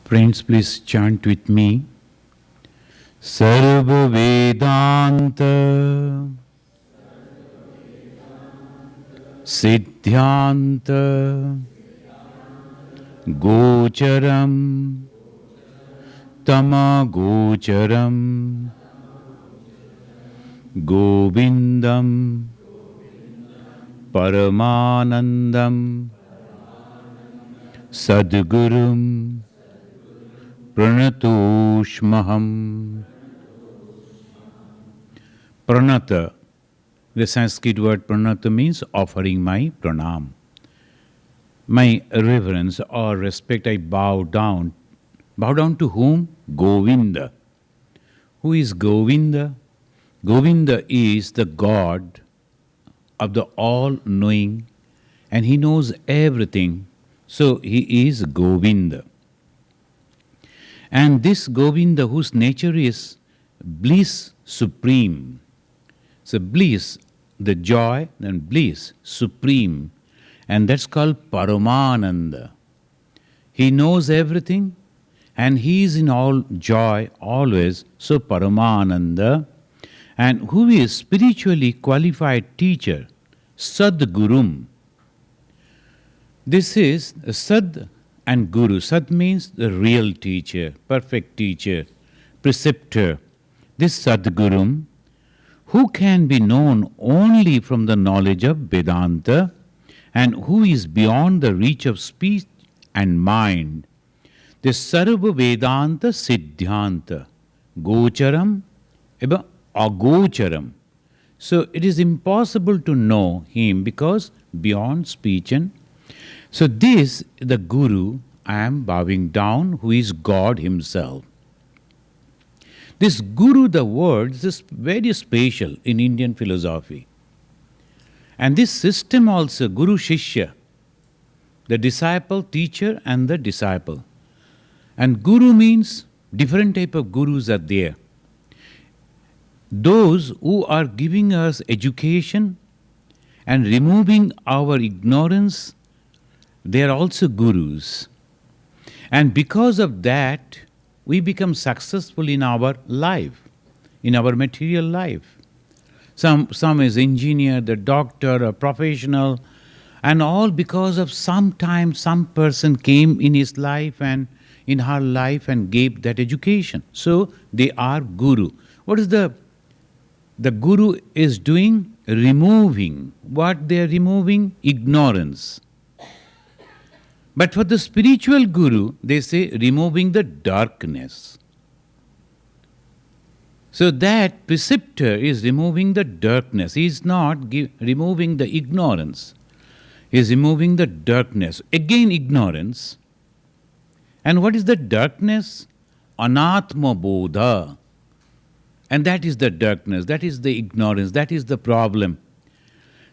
Friends, please chant with me. Sarva Vedanta Siddhyanta Gocharam Tama Gocharam Govindam Paramanandam Sadgurum Pranatoshmaham. Pranata, the Sanskrit word pranata means offering my pranam. My reverence or respect, I bow down. Bow down to whom? Govinda. Who is Govinda? Govinda is the God of the all-knowing, and he knows everything. So he is Govinda. And this Govinda, whose nature is bliss supreme. So bliss, the joy, and bliss supreme. And that's called Paramananda. He knows everything and he is in all joy always. So Paramananda. And who is spiritually qualified teacher? Sadgurum. This is Sad and Guru. Sad means the real teacher, perfect teacher, preceptor. This Sadgurum, who can be known only from the knowledge of Vedanta and who is beyond the reach of speech and mind. This Sarva Vedanta Siddhyanta, Gocharam, eba Agocharam. So it is impossible to know him because beyond speech and. So this, the Guru, I am bowing down, who is God himself. This Guru, the word, is very special in Indian philosophy. And this system also, Guru Shishya, the disciple, teacher and the disciple. And Guru means different type of Gurus are there. Those who are giving us education and removing our ignorance, they are also Gurus. And because of that, we become successful in our life, in our material life. Some is engineer, the doctor, a professional, and all because of some person came in his life and in her life and gave that education. So they are Guru. What is the Guru is doing? Removing. What they are removing? Ignorance. But for the spiritual Guru, they say removing the darkness. So that preceptor is removing the darkness. He is not removing the ignorance. He is removing the darkness. Again, ignorance. And what is the darkness? Anatma Bodha. And that is the darkness, that is the ignorance, that is the problem.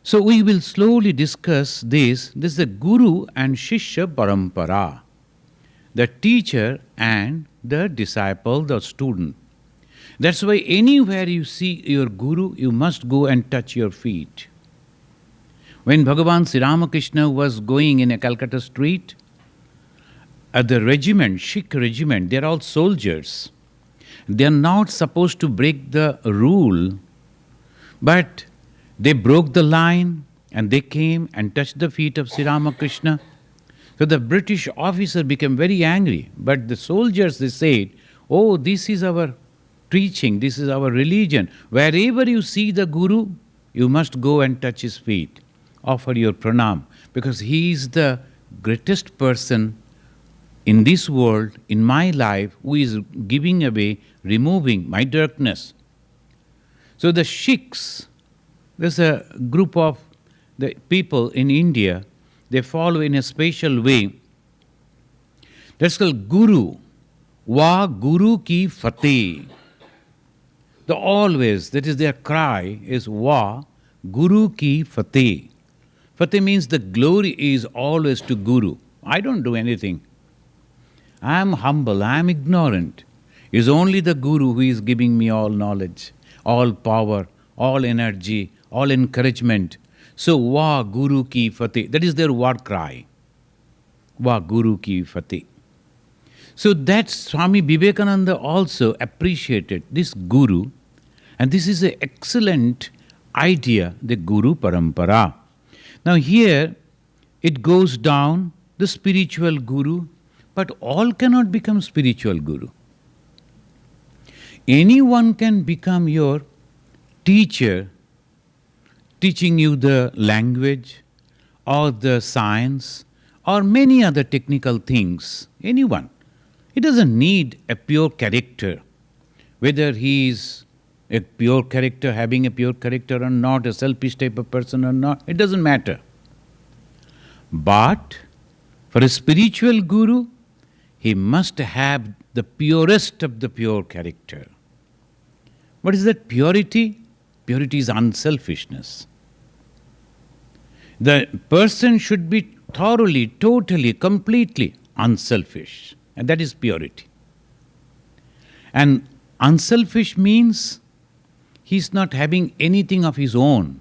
So we will slowly discuss this. This is the Guru and Shishya Parampara, the teacher and the disciple, the student. That's why anywhere you see your Guru, you must go and touch your feet. When Bhagavan Sri Ramakrishna was going in a Calcutta street, at the regiment, Sikh regiment, they are all soldiers. They are not supposed to break the rule, but they broke the line and they came and touched the feet of Sri Ramakrishna. So the British officer became very angry. But the soldiers, they said, oh, this is our preaching, this is our religion. Wherever you see the Guru, you must go and touch his feet. Offer your pranam. Because he is the greatest person in this world, in my life, who is giving away, removing my darkness. So the Sikhs, there's a group of the people in India, they follow in a special way. That's called Guru. Va Guru ki Fateh. The always, that is their cry, is Va Guru ki Fateh. Fateh means the glory is always to Guru. I don't do anything. I am humble, I am ignorant. It is only the Guru who is giving me all knowledge, all power, all energy, all encouragement. So, Va Guru ki Fateh. That is their war cry. Va Guru ki Fateh. So that Swami Vivekananda also appreciated this Guru, and this is an excellent idea, the Guru Parampara. Now here it goes down the spiritual Guru, but all cannot become spiritual Guru. Anyone can become your teacher, teaching you the language or the science or many other technical things. Anyone. He doesn't need a pure character, whether he is a pure character, having a pure character or not, a selfish type of person or not, it doesn't matter. But for a spiritual guru, he must have the purest of the pure character. What is that purity? Purity is unselfishness. The person should be thoroughly, totally, completely unselfish. And that is purity. And unselfish means he's not having anything of his own.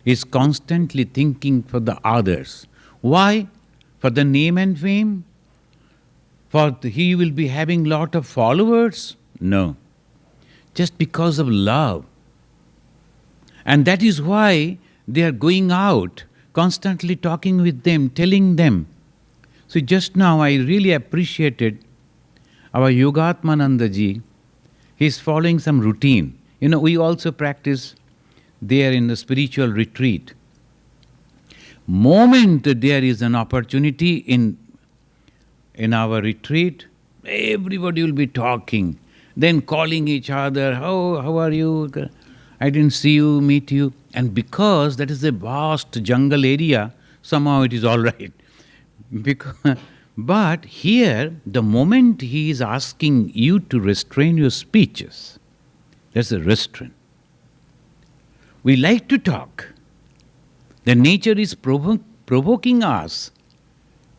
He's constantly thinking for the others. Why? For the name and fame? He will be having lot of followers? No. Just because of love. And that is why they are going out, constantly talking with them, telling them. So just now I really appreciated our Yogatmananda ji. He is following some routine. We also practice there in the spiritual retreat. Moment there is an opportunity in our retreat, everybody will be talking, then calling each other, how are you? I didn't see you, meet you. And because that is a vast jungle area, somehow it is all right. But here, the moment he is asking you to restrain your speeches, that's a restraint. We like to talk. The nature is provoking us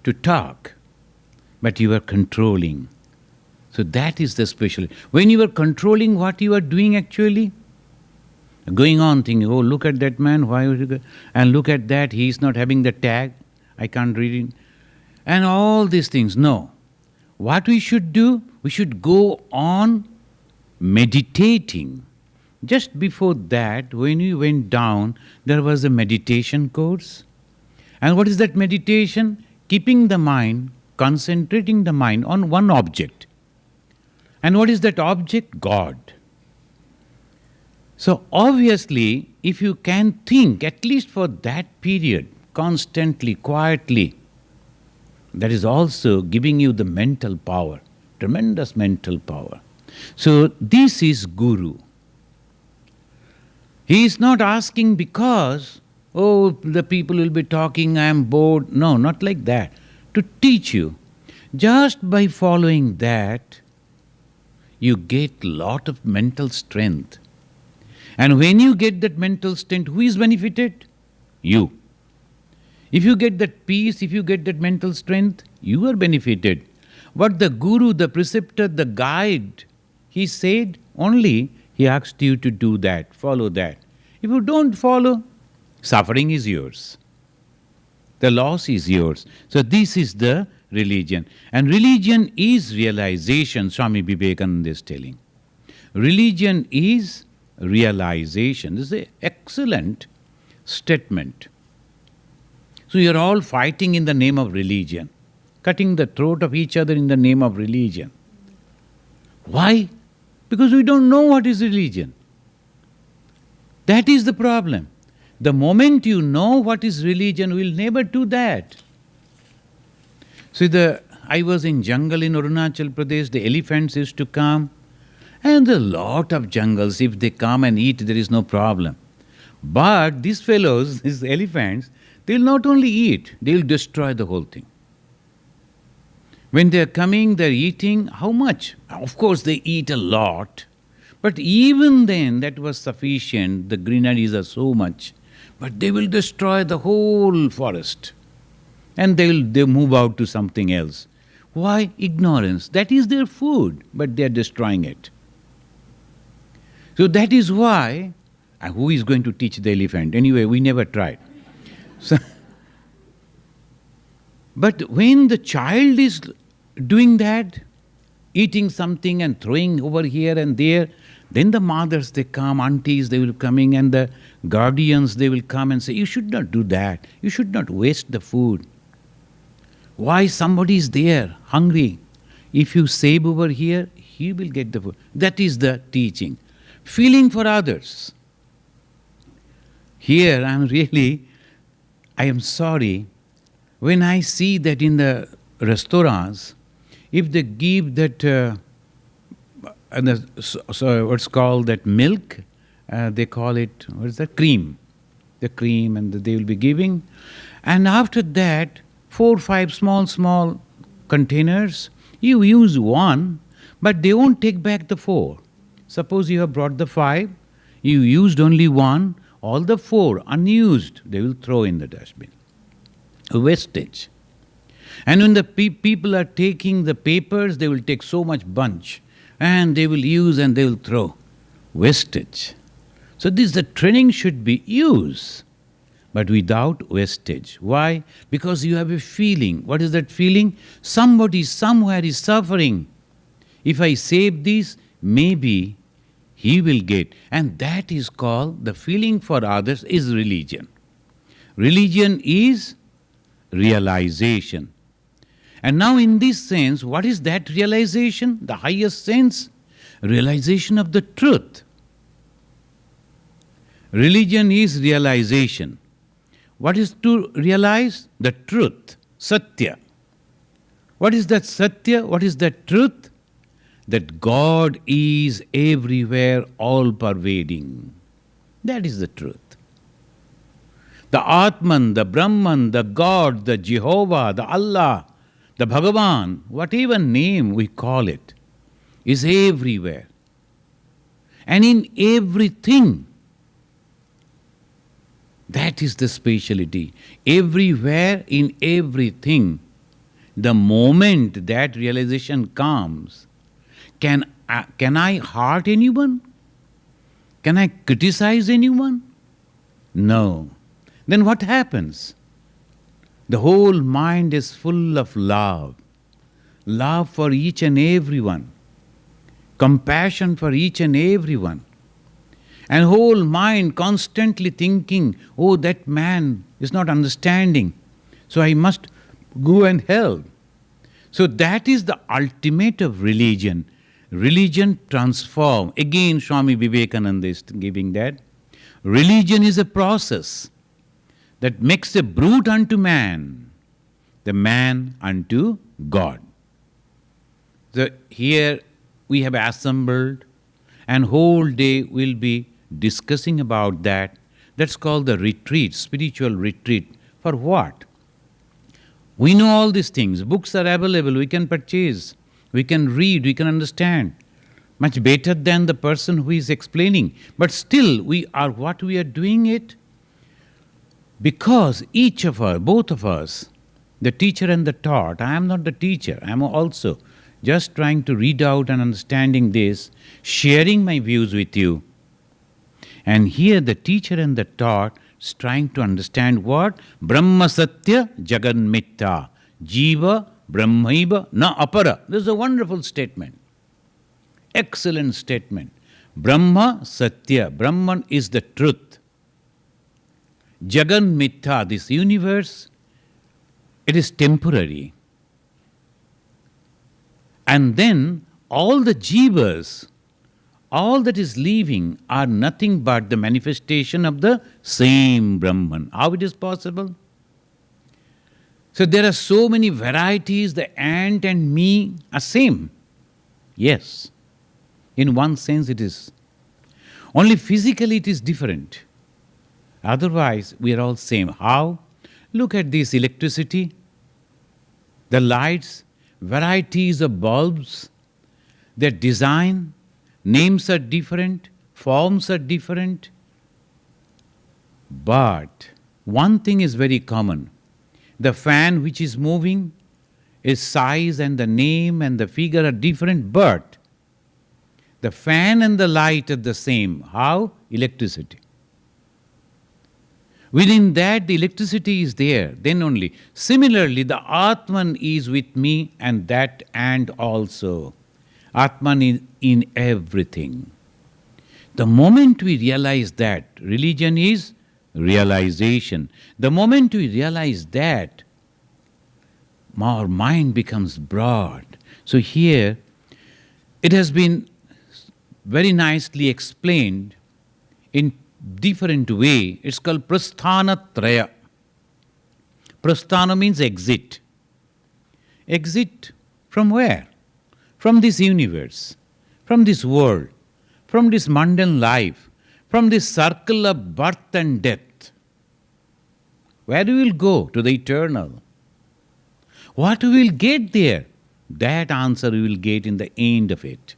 to talk, but you are controlling. So that is the special. When you are controlling what you are doing actually, going on thinking, oh, look at that man, why would you and look at that, he is not having the tag, I can't read it. And all these things. No. What we should do, we should go on meditating. Just before that, when we went down, there was a meditation course. And what is that meditation? Keeping the mind, concentrating the mind on one object. And what is that object? God. So obviously, if you can think, at least for that period, constantly, quietly, that is also giving you the mental power, tremendous mental power. So this is Guru. He is not asking because, oh, the people will be talking, I am bored. No, not like that. To teach you. Just by following that, you get lot of mental strength. And when you get that mental strength, who is benefited? You. If you get that peace, if you get that mental strength, you are benefited. But the guru, the preceptor, the guide, he said only he asked you to do that, follow that. If you don't follow, suffering is yours. The loss is yours. So this is the religion. And religion is realization, Swami Vivekananda is telling. Religion is realization. This is an excellent statement. So you are all fighting in the name of religion, cutting the throat of each other in the name of religion. Why? Because we don't know what is religion. That is the problem. The moment you know what is religion, we will never do that. See, I was in jungle in Arunachal Pradesh, the elephants used to come, and a lot of jungles, if they come and eat, there is no problem. But these fellows, these elephants, they will not only eat, they will destroy the whole thing. When they are coming, they are eating, how much? Of course, they eat a lot. But even then, that was sufficient. The greeneries are so much. But they will destroy the whole forest. And they move out to something else. Why? Ignorance. That is their food, but they are destroying it. So that is why, who is going to teach the elephant? Anyway, we never tried. So, but when the child is doing that, eating something and throwing over here and there. Then the mothers, they come, aunties, they will coming, and the guardians, they will come and say, you should not do that. You should not waste the food. Why? Somebody is there, hungry. If you save over here, he will get the food. That is the teaching. Feeling for others. Here I am sorry, when I see that in the restaurants, if they give that, so what's called that milk, they call it, what is that, cream. The cream, and they will be giving. And after that, 4 or 5 small containers, you use one, but they won't take back the 4. Suppose you have brought the 5, you used only one, all the 4 unused, they will throw in the dustbin. Wastage. And when the people are taking the papers, they will take so much bunch, and they will use and they will throw. Wastage. So the training should be used, but without wastage. Why? Because you have a feeling. What is that feeling? Somebody somewhere is suffering. If I save this, maybe he will get. And that is called, the feeling for others is religion. Religion is realization. And now in this sense, what is that realization? The highest sense? Realization of the truth. Religion is realization. What is to realize? The truth. Satya. What is that Satya? What is that truth? That God is everywhere, all-pervading. That is the truth. The Atman, the Brahman, the God, the Jehovah, the Allah, the Bhagavan, whatever name we call it, is everywhere. And in everything. That is the speciality. Everywhere, in everything. The moment that realization comes, can I hurt anyone? Can I criticize anyone? No. Then what happens? The whole mind is full of love. Love for each and everyone. Compassion for each and everyone. And whole mind constantly thinking, oh, that man is not understanding, so I must go and help. So that is the ultimate of religion. Religion transform. Again, Swami Vivekananda is giving that. Religion is a process that makes a brute unto man, the man unto God. So here we have assembled, and whole day we'll be discussing about that. That's called the retreat, spiritual retreat. For what? We know all these things. Books are available, we can purchase, we can read, we can understand. Much better than the person who is explaining. But still, we are what we are doing it because each of us, both of us, the teacher and the taught, I am not the teacher, I am also just trying to read out and understanding this, sharing my views with you. And here the teacher and the taught is trying to understand what? Brahma Satya Jagan Mithya. Jiva Brahmaiva Na Apara. This is a wonderful statement. Excellent statement. Brahma Satya. Brahman is the truth. Jagan Mithya, this universe, it is temporary. And then all the jivas, all that is living are nothing but the manifestation of the same Brahman. How it is possible? So there are so many varieties, the ant and me are same. Yes, in one sense it is. Only physically it is different. Otherwise we are all same. How? Look at this electricity, the lights, varieties of bulbs, their design, names are different, forms are different. But one thing is very common. The fan which is moving, its size and the name and the figure are different, but the fan and the light are the same. How? Electricity. Within that, the electricity is there, then only. Similarly, the Atman is with me and that and also. Atman is in everything. The moment we realize that, religion is realization. The moment we realize that, our mind becomes broad. So here, it has been very nicely explained in different way. It's called Prasthana Traya. Prasthana means exit. Exit from where? From this universe, from this world, from this mundane life, from this circle of birth and death. Where we will go? To the eternal. What we will get there? That answer we will get in the end of it.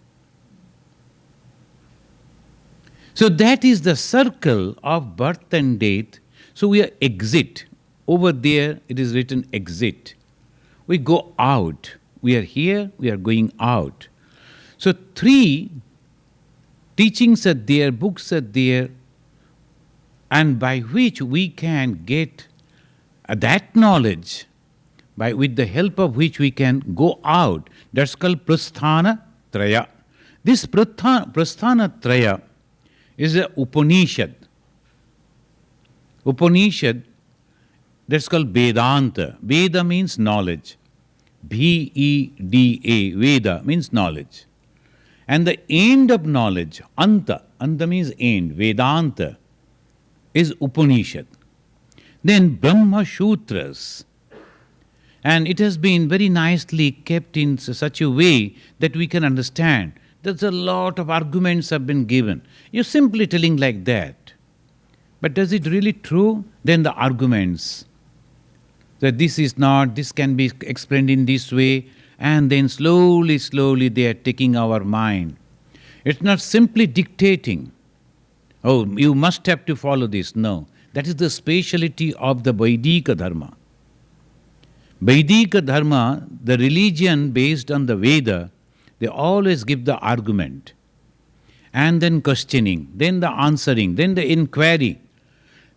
So that is the circle of birth and death. So we are exit. Over there it is written exit. We go out. We are here, we are going out. So 3 teachings are there, books are there, and by which we can get that knowledge, with the help of which we can go out. That's called Prasthana Traya. This Prasthana Traya is a Upanishad. Upanishad, that's called Vedanta. Veda means knowledge. Veda, Veda means knowledge. And the end of knowledge, Anta means end, Vedanta, is Upanishad. Then Brahma Sutras. And it has been very nicely kept in such a way that we can understand. There's a lot of arguments have been given. You're simply telling like that. But is it really true? Then the arguments. That this is not, this can be explained in this way, and then slowly they are taking our mind. It's not simply dictating, oh, you must have to follow this. No, that is the speciality of the Vaidika Dharma. Vaidika Dharma, the religion based on the Veda, they always give the argument, and then questioning, then the answering, then the inquiry.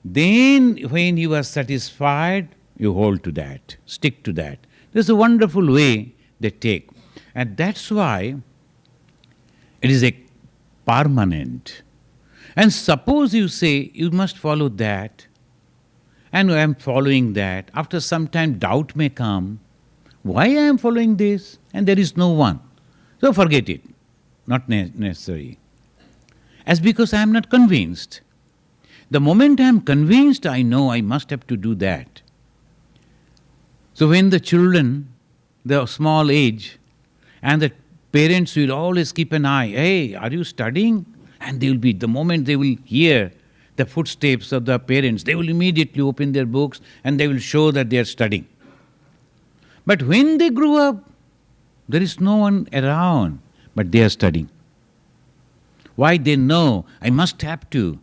Then when you are satisfied, you hold to that, stick to that. There's a wonderful way they take. And that's why it is a permanent. And suppose you say, you must follow that, and I am following that. After some time, doubt may come. Why I am following this? And there is no one. So forget it. Not necessary. As because I am not convinced. The moment I am convinced, I know I must have to do that. So when the children, the small age, and the parents will always keep an eye, hey, are you studying? And they will be, the moment they will hear the footsteps of the parents, they will immediately open their books and they will show that they are studying. But when they grow up, there is no one around, but they are studying. Why? They know, I must have to.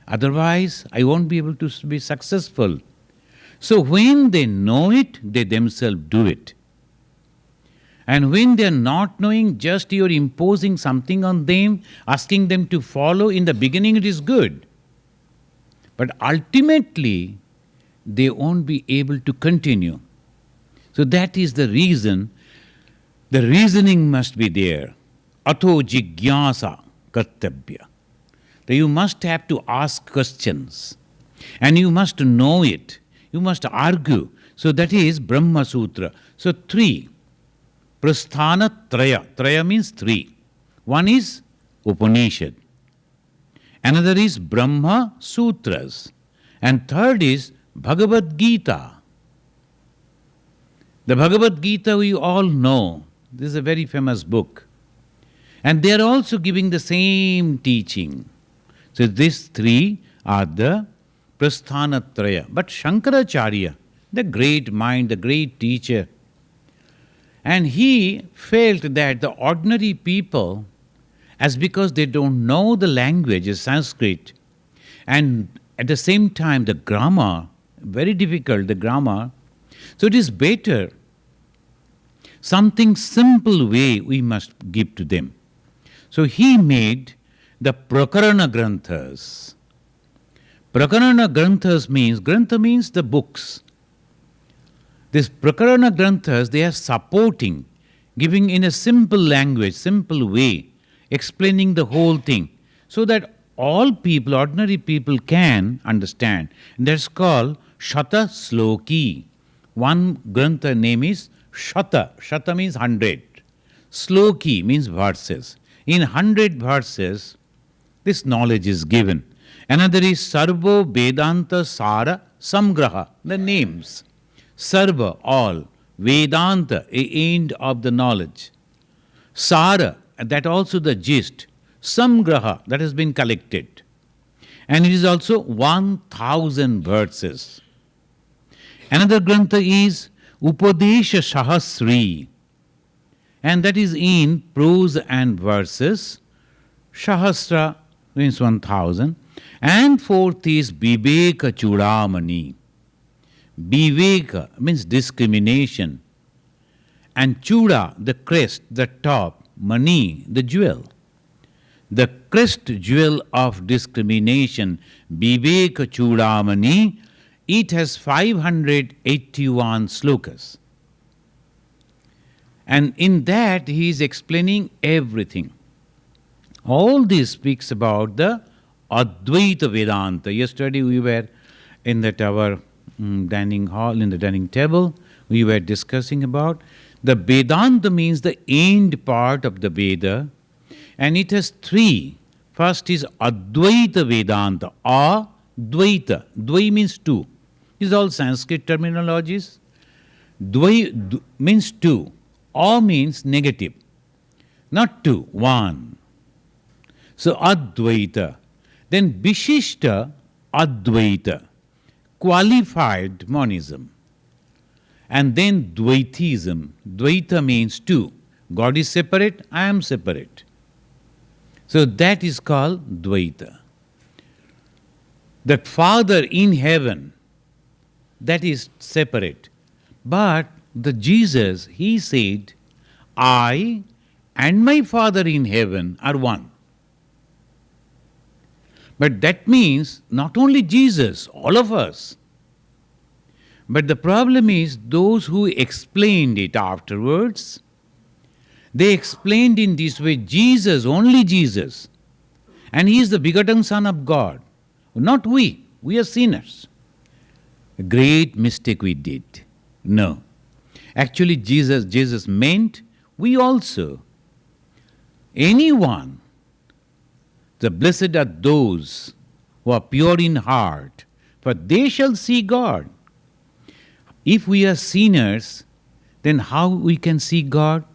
Otherwise, I won't be able to be successful. So when they know it, they themselves do it. And when they are not knowing, just you are imposing something on them, asking them to follow, in the beginning it is good. But ultimately, they won't be able to continue. So that is the reason, the reasoning must be there. Ato jigyasa kartabhya. That you must have to ask questions. And you must know it. You must argue. So that is Brahma Sutra. So 3. Prasthana Traya. Traya means 3. One is Upanishad. Another is Brahma Sutras. And third is Bhagavad Gita. The Bhagavad Gita we all know. This is a very famous book. And they are also giving the same teaching. So these 3 are the Prasthana Traya. But Shankaracharya, the great mind, the great teacher, and he felt that the ordinary people, as because they don't know the language, Sanskrit, and at the same time the grammar, very difficult, the grammar, so it is better something simple way we must give to them. So he made the Prakarana Granthas. Prakarana Granthas means, Grantha means the books. These Prakarana Granthas, they are supporting giving in a simple language, simple way, explaining the whole thing so that all people, ordinary people, can understand. That's called Shata Sloki. One Grantha name is Shata. Shata means 100. Sloki means verses. In 100 verses, this knowledge is given. Another is Sarva Vedanta Sara Samgraha, the names. Sarva, all. Vedanta, a end of the knowledge. Sara, that also the gist. Samgraha, that has been collected. And it is also 1000 verses. Another grantha is Upadesha Sahasri, and that is in prose and verses. Sahasra means 1000. And fourth is Viveka Chudamani. Viveka means discrimination. And Chuda, the crest, the top. Mani, the jewel. The crest jewel of discrimination, Viveka Chudamani, it has 581 slokas. And in that he is explaining everything. All this speaks about the Advaita Vedanta. Yesterday we were in that our dining hall, in the dining table, we were discussing about the Vedanta means the end part of the Veda, and it has three. First is Advaita Vedanta, Advaita. Dvai means two. These are all Sanskrit terminologies. Dvai means two. A means negative. Not two, one. So Advaita. Then Vishishta Advaita, qualified monism. And then Dvaitism. Dvaita means two. God is separate, I am separate. So that is called Dvaita. The Father in heaven, that is separate. But the Jesus, he said, I and my Father in heaven are one. But that means not only Jesus, all of us. But the problem is those who explained it afterwards, they explained in this way, Jesus, only Jesus. And he is the begotten Son of God. Not we are sinners. A great mistake we did. No. Actually Jesus meant we also. Anyone. The blessed are those who are pure in heart, for they shall see God. If we are sinners, then how we can see God?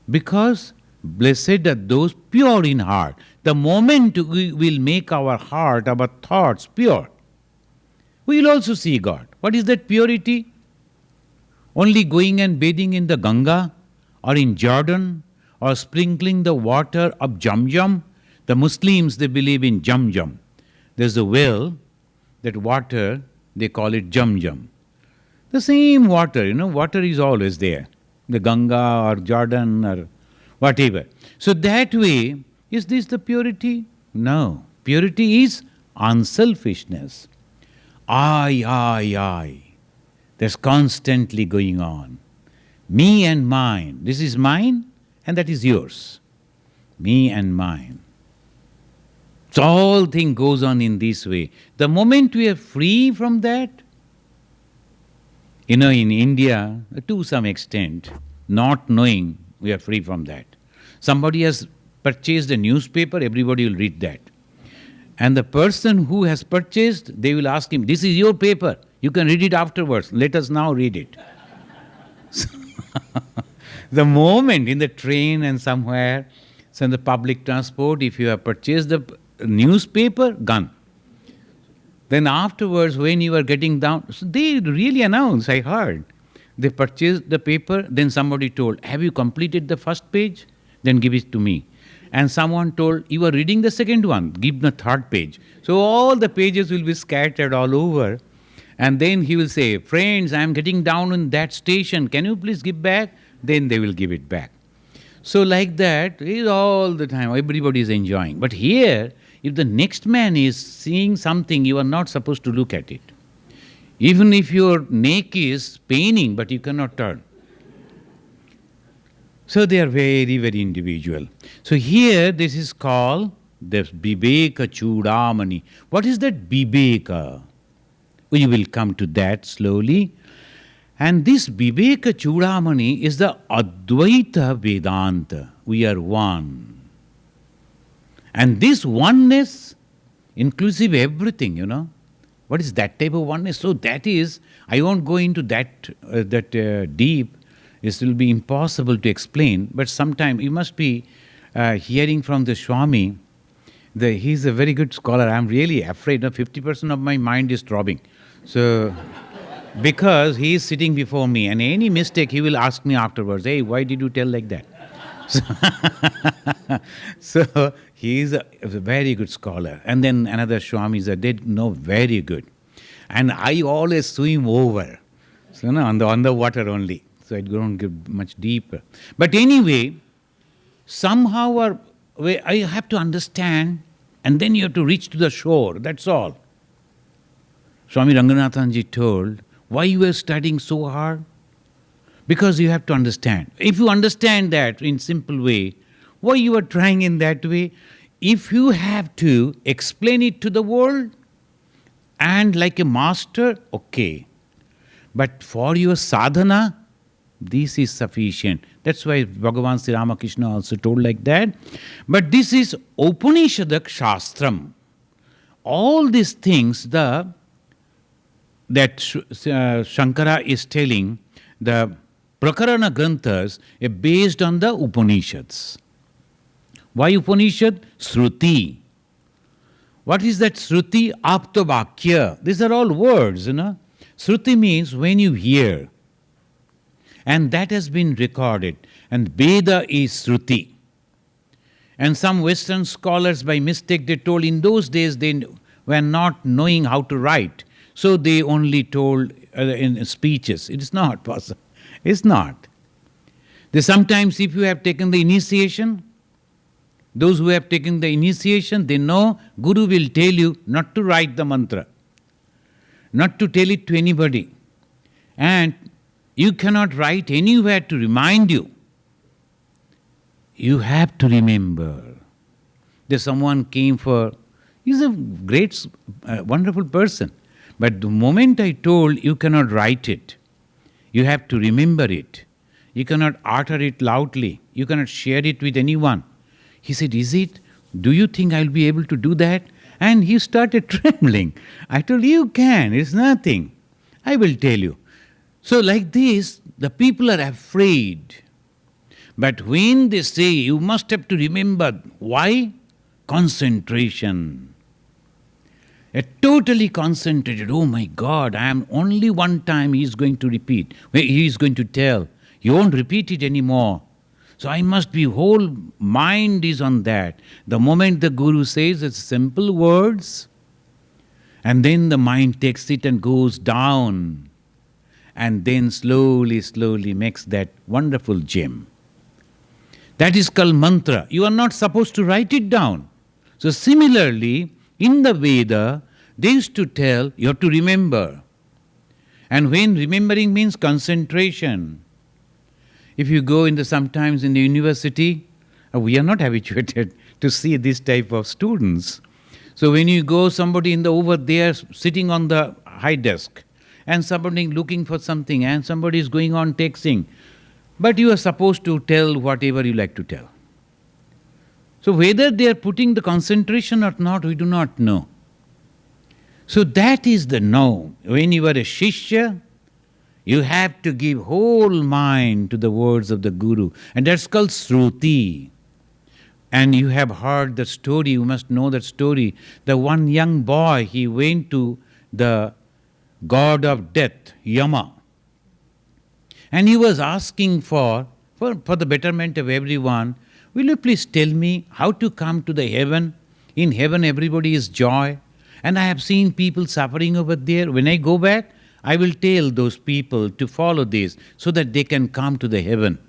Because blessed are those pure in heart. The moment we will make our heart, our thoughts pure, we will also see God. What is that purity? Only going and bathing in the Ganga or in Jordan or sprinkling the water of Jamjam. The Muslims, they believe in Jamjam. There's a well, that water, they call it Jamjam. The same water, water is always there. The Ganga or Jordan or whatever. So that way, is this the purity? No. Purity is unselfishness. I. That's constantly going on. Me and mine. This is mine and that is yours. Me and mine. So all thing goes on in this way. The moment we are free from that, in India, to some extent, not knowing, we are free from that. Somebody has purchased a newspaper, everybody will read that. And the person who has purchased, they will ask him, this is your paper, you can read it afterwards, let us now read it. The moment in the train and somewhere, so in the public transport, if you have purchased the newspaper, gone. Then afterwards, when you are getting down, so they really announce, I heard. They purchased the paper, then somebody told, have you completed the first page? Then give it to me. And someone told, you are reading the second one, give the third page. So all the pages will be scattered all over. And then he will say, friends, I am getting down in that station, can you please give back? Then they will give it back. So like that, is all the time, everybody is enjoying. But here, if the next man is seeing something, you are not supposed to look at it. Even if your neck is paining, but you cannot turn. So they are very, very individual. So here this is called the Viveka Chudamani. What is that Viveka? We will come to that slowly. And this Viveka Chudamani is the Advaita Vedanta. We are one. And this oneness, inclusive everything, What is that type of oneness? So that is, I won't go into that deep. It will be impossible to explain. But sometime you must be hearing from the Swami. He's a very good scholar. I'm really afraid. 50% of my mind is throbbing. So, because he is sitting before me, and any mistake he will ask me afterwards, hey, why did you tell like that? So he is a very good scholar. And then another Swami is they know very good. And I always swim over, so on the water only. So I don't get much deeper. But anyway, somehow I have to understand, and then you have to reach to the shore. That's all. Swami Ranganathanji told, why you are studying so hard? Because you have to understand. If you understand that in simple way, why you are trying in that way? If you have to explain it to the world, and like a master, okay. But for your sadhana, this is sufficient. That's why Bhagavan Sri Ramakrishna also told like that. But this is Upanishadak Shastram. All these things that Shankara is telling, the Prakarana Granthas are based on the Upanishads. Why Upanishad? Shruti. What is that Shruti? Aptavakya. These are all words, Shruti means when you hear. And that has been recorded. And Veda is Shruti. And some Western scholars by mistake they told in those days they were not knowing how to write. So they only told in speeches. It is not possible. It's not. Sometimes if you have taken the initiation, those who have taken the initiation, they know Guru will tell you not to write the mantra, not to tell it to anybody. And you cannot write anywhere to remind you. You have to remember. There's someone came he's a great, wonderful person. But the moment I told you cannot write it, you have to remember it. You cannot utter it loudly. You cannot share it with anyone. He said, is it? Do you think I'll be able to do that? And he started trembling. I told you can. It's nothing. I will tell you. So like this, the people are afraid. But when they say, you must have to remember. Why? Concentration. Totally concentrated. Oh my God, I am only one time he is going to repeat. He is going to tell. You won't repeat it anymore. So I must be, whole mind is on that. The moment the Guru says it's simple words, and then the mind takes it and goes down, and then slowly, slowly makes that wonderful gem. That is called mantra. You are not supposed to write it down. So similarly, in the Veda, they used to tell, you have to remember. And when remembering means concentration. If you go sometimes in the university, we are not habituated to see this type of students. So when you go, somebody over there sitting on the high desk, and somebody looking for something, and somebody is going on texting, but you are supposed to tell whatever you like to tell. So whether they are putting the concentration or not, we do not know. So that is the know. When you are a Shishya, you have to give whole mind to the words of the Guru. And that's called Shruti. And you have heard the story, you must know that story. The one young boy, he went to the god of death, Yama. And he was asking for the betterment of everyone, will you please tell me how to come to the heaven? In heaven everybody is joy. And I have seen people suffering over there. When I go back, I will tell those people to follow this so that they can come to the heaven.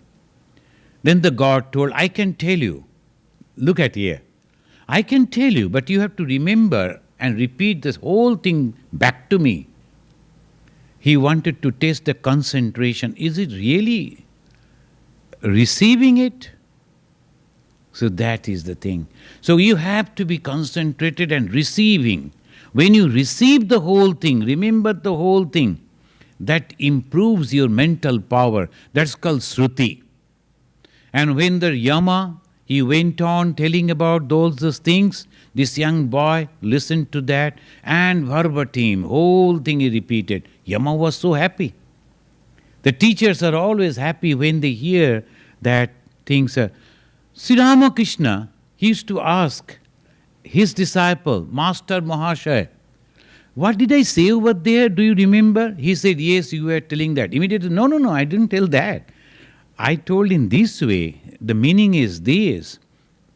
Then the God told, I can tell you. Look at here. I can tell you, but you have to remember and repeat this whole thing back to me. He wanted to test the concentration. Is it really receiving it. So that is the thing. So you have to be concentrated and receiving. When you receive the whole thing, remember the whole thing, that improves your mental power. That's called Sruti. And when the Yama, he went on telling about those things, this young boy listened to that and verbatim, whole thing he repeated. Yama was so happy. The teachers are always happy when they hear that things. Sri Ramakrishna, he used to ask his disciple, Master Mahashaya, what did I say over there? Do you remember? He said, yes, you were telling that. Immediately, no, I didn't tell that. I told in this way. The meaning is this,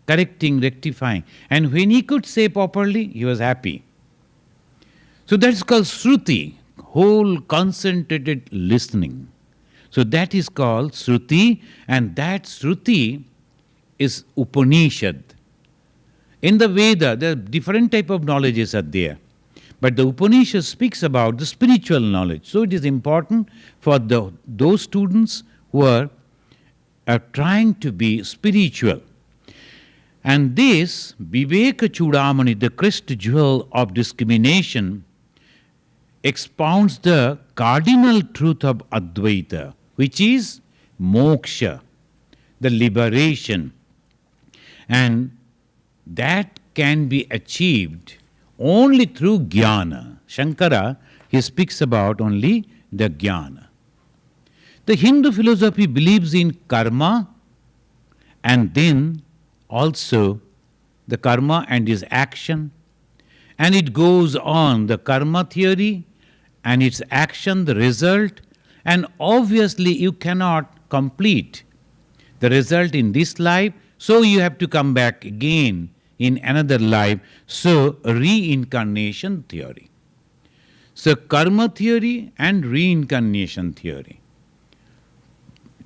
correcting, rectifying. And when he could say properly, he was happy. So that's called Sruti, whole concentrated listening. So that is called Sruti, and that Sruti is Upanishad. In the Veda, there are different type of knowledges are there. But the Upanishad speaks about the spiritual knowledge. So it is important for those students who are trying to be spiritual. And this Viveka Chudamani, the crest jewel of discrimination, expounds the cardinal truth of Advaita, which is moksha, the liberation. And that can be achieved only through jnana. Shankara, he speaks about only the jnana. The Hindu philosophy believes in karma and then also the karma and its action. And it goes on, the karma theory and its action, the result. And obviously you cannot complete the result in this life, so you have to come back again in another life. So reincarnation theory. So karma theory and reincarnation theory.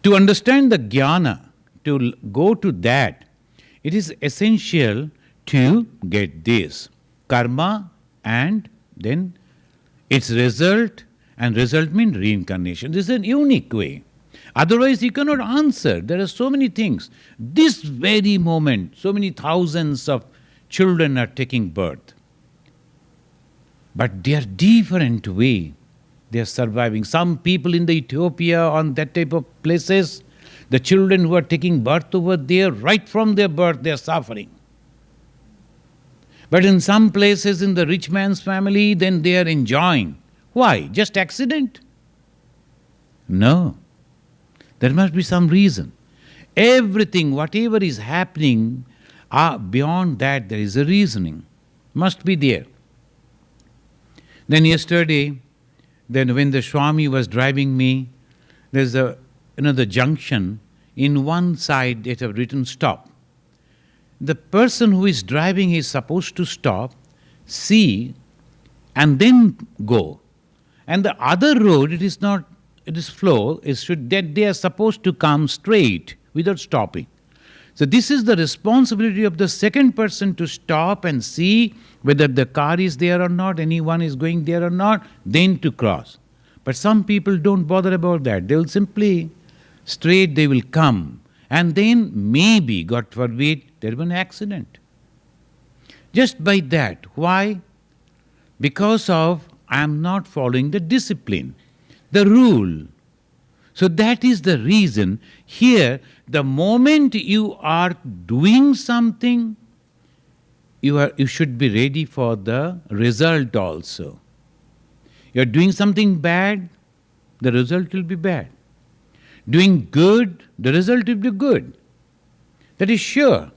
To understand the jnana, to go to that, it is essential to get this karma and then its result, and result means reincarnation. This is a unique way. Otherwise, you cannot answer. There are so many things. This very moment, so many thousands of children are taking birth. But they are different way. They are surviving. Some people in the Ethiopia, on that type of places, the children who are taking birth over there, right from their birth, they are suffering. But in some places in the rich man's family, then they are enjoying. Why? Just accident? No. There must be some reason. Everything, whatever is happening, beyond that there is a reasoning. Must be there. Then yesterday, when the Swami was driving me, there's the junction. In one side they have written stop. The person who is driving is supposed to stop, see, and then go. And the other road, it is not, it is flow, that they are supposed to come straight without stopping. So this is the responsibility of the second person to stop and see whether the car is there or not, anyone is going there or not, then to cross. But some people don't bother about that. They will simply straight they will come, and then maybe, God forbid, there will be an accident. Just by that. Why? Because of I am not following the discipline, the rule. So that is the reason. Here, the moment you are doing something, you should be ready for the result also. You are doing something bad, the result will be bad. Doing good, the result will be good. That is sure.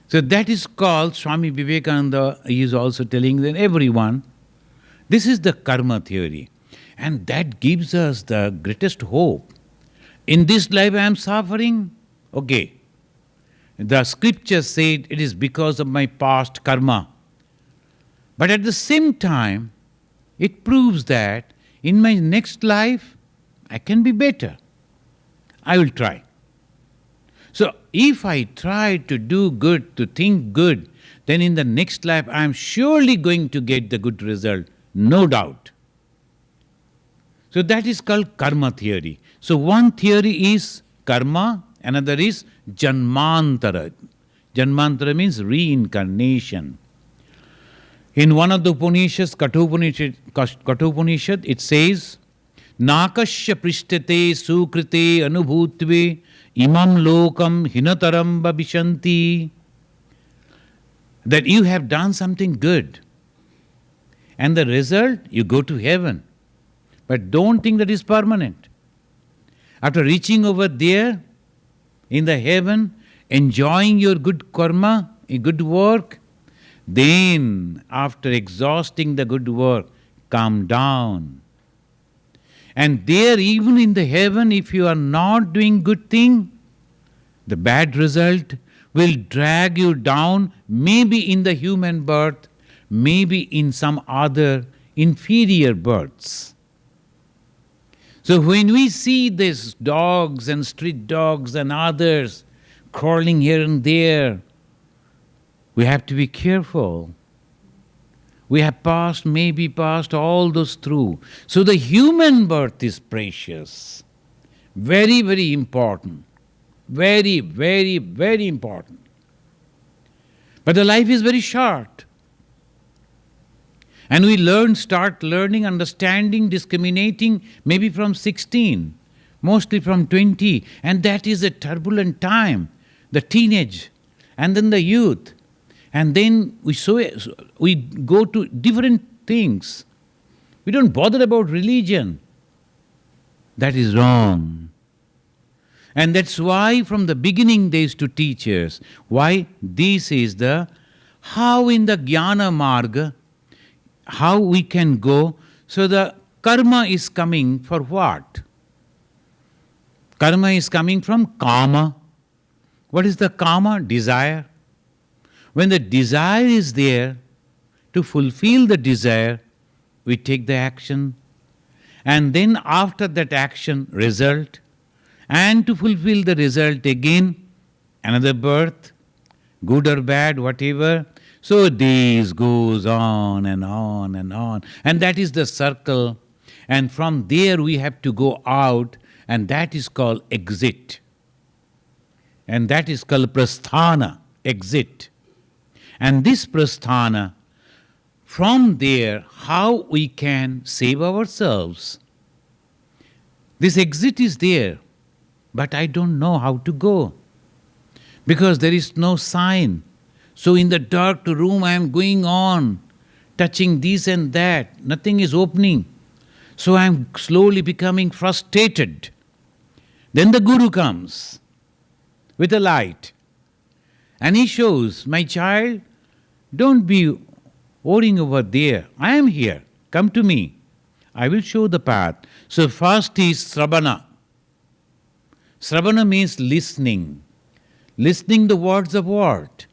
So that is called, Swami Vivekananda is also telling everyone, this is the karma theory. And that gives us the greatest hope. In this life I am suffering, okay. The scripture said it is because of my past karma. But at the same time, it proves that in my next life, I can be better. I will try. So if I try to do good, to think good, then in the next life I am surely going to get the good result, no doubt. So that is called karma theory. So one theory is karma, another is janmantara. Janmantara means reincarnation. In one of the Upanishads, Kathopanishad, it says, Nakasya prishtate sukrite anubhutve imam lokam hinataram babhishanti. That you have done something good. And the result, you go to heaven. But don't think that is permanent. After reaching over there, in the heaven, enjoying your good karma, a good work, then after exhausting the good work, come down. And there, even in the heaven, if you are not doing good thing, the bad result will drag you down, maybe in the human birth, maybe in some other inferior births. So when we see these dogs and street dogs and others crawling here and there, we have to be careful. We have maybe passed all those through. So the human birth is precious. Very, very important. Very, very, very important. But the life is very short. And we start learning, understanding, discriminating maybe from 16, mostly from 20. And that is a turbulent time, the teenage, and then the youth. And then we go to different things. We don't bother about religion. That is wrong. And that's why from the beginning they used to teach us. Why? This is how in the Jnana Marga, how we can go. So the karma is coming for what? Karma is coming from kama. What is the kama? Desire. When the desire is there, to fulfill the desire, we take the action. And then after that action, result. And to fulfill the result again, another birth, good or bad, whatever. So this goes on and on and on. And that is the circle. And from there we have to go out, and that is called exit. And that is called prasthana, exit. And this prasthana, from there, how we can save ourselves. This exit is there, but I don't know how to go, because there is no sign. So in the dark room I am going on, touching this and that, nothing is opening. So I am slowly becoming frustrated. Then the Guru comes with a light. And he shows, my child, don't be worrying over there. I am here. Come to me. I will show the path. So first is Sravana. Sravana means listening. Listening the words of what?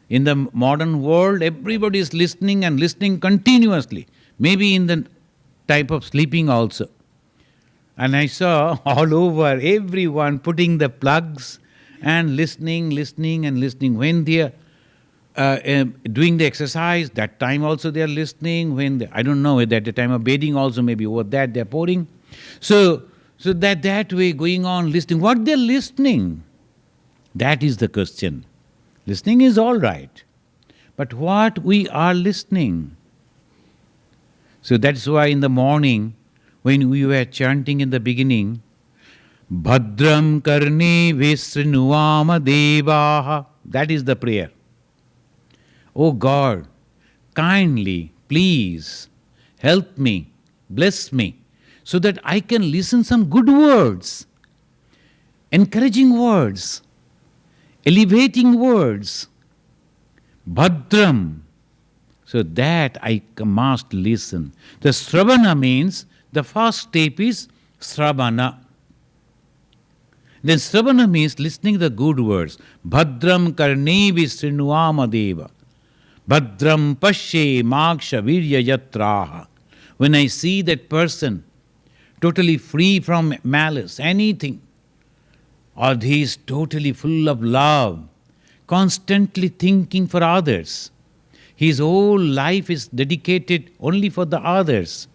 In the modern world, everybody is listening and listening continuously. Maybe in the type of sleeping also. And I saw all over everyone putting the plugs and listening. When they are doing the exercise, that time also they are listening. I don't know, at the time of bathing also, maybe over that they are pouring. So that way going on listening. What they are listening? That is the question. Listening is all right. But what we are listening? So that's why in the morning, when we were chanting in the beginning, Bhadram karne visrinuvama devaha. That is the prayer. Oh God, kindly, please, help me, bless me, so that I can listen some good words, encouraging words, elevating words. Bhadram. So that I must listen. The Sravana means, the first step is Sravana. Then Sravana means listening the good words. Bhadram karnevi srinuvama deva. Bhadram pashe maksha virya yatraha. When I see that person totally free from malice, anything, or he is totally full of love, constantly thinking for others, his whole life is dedicated only for the others.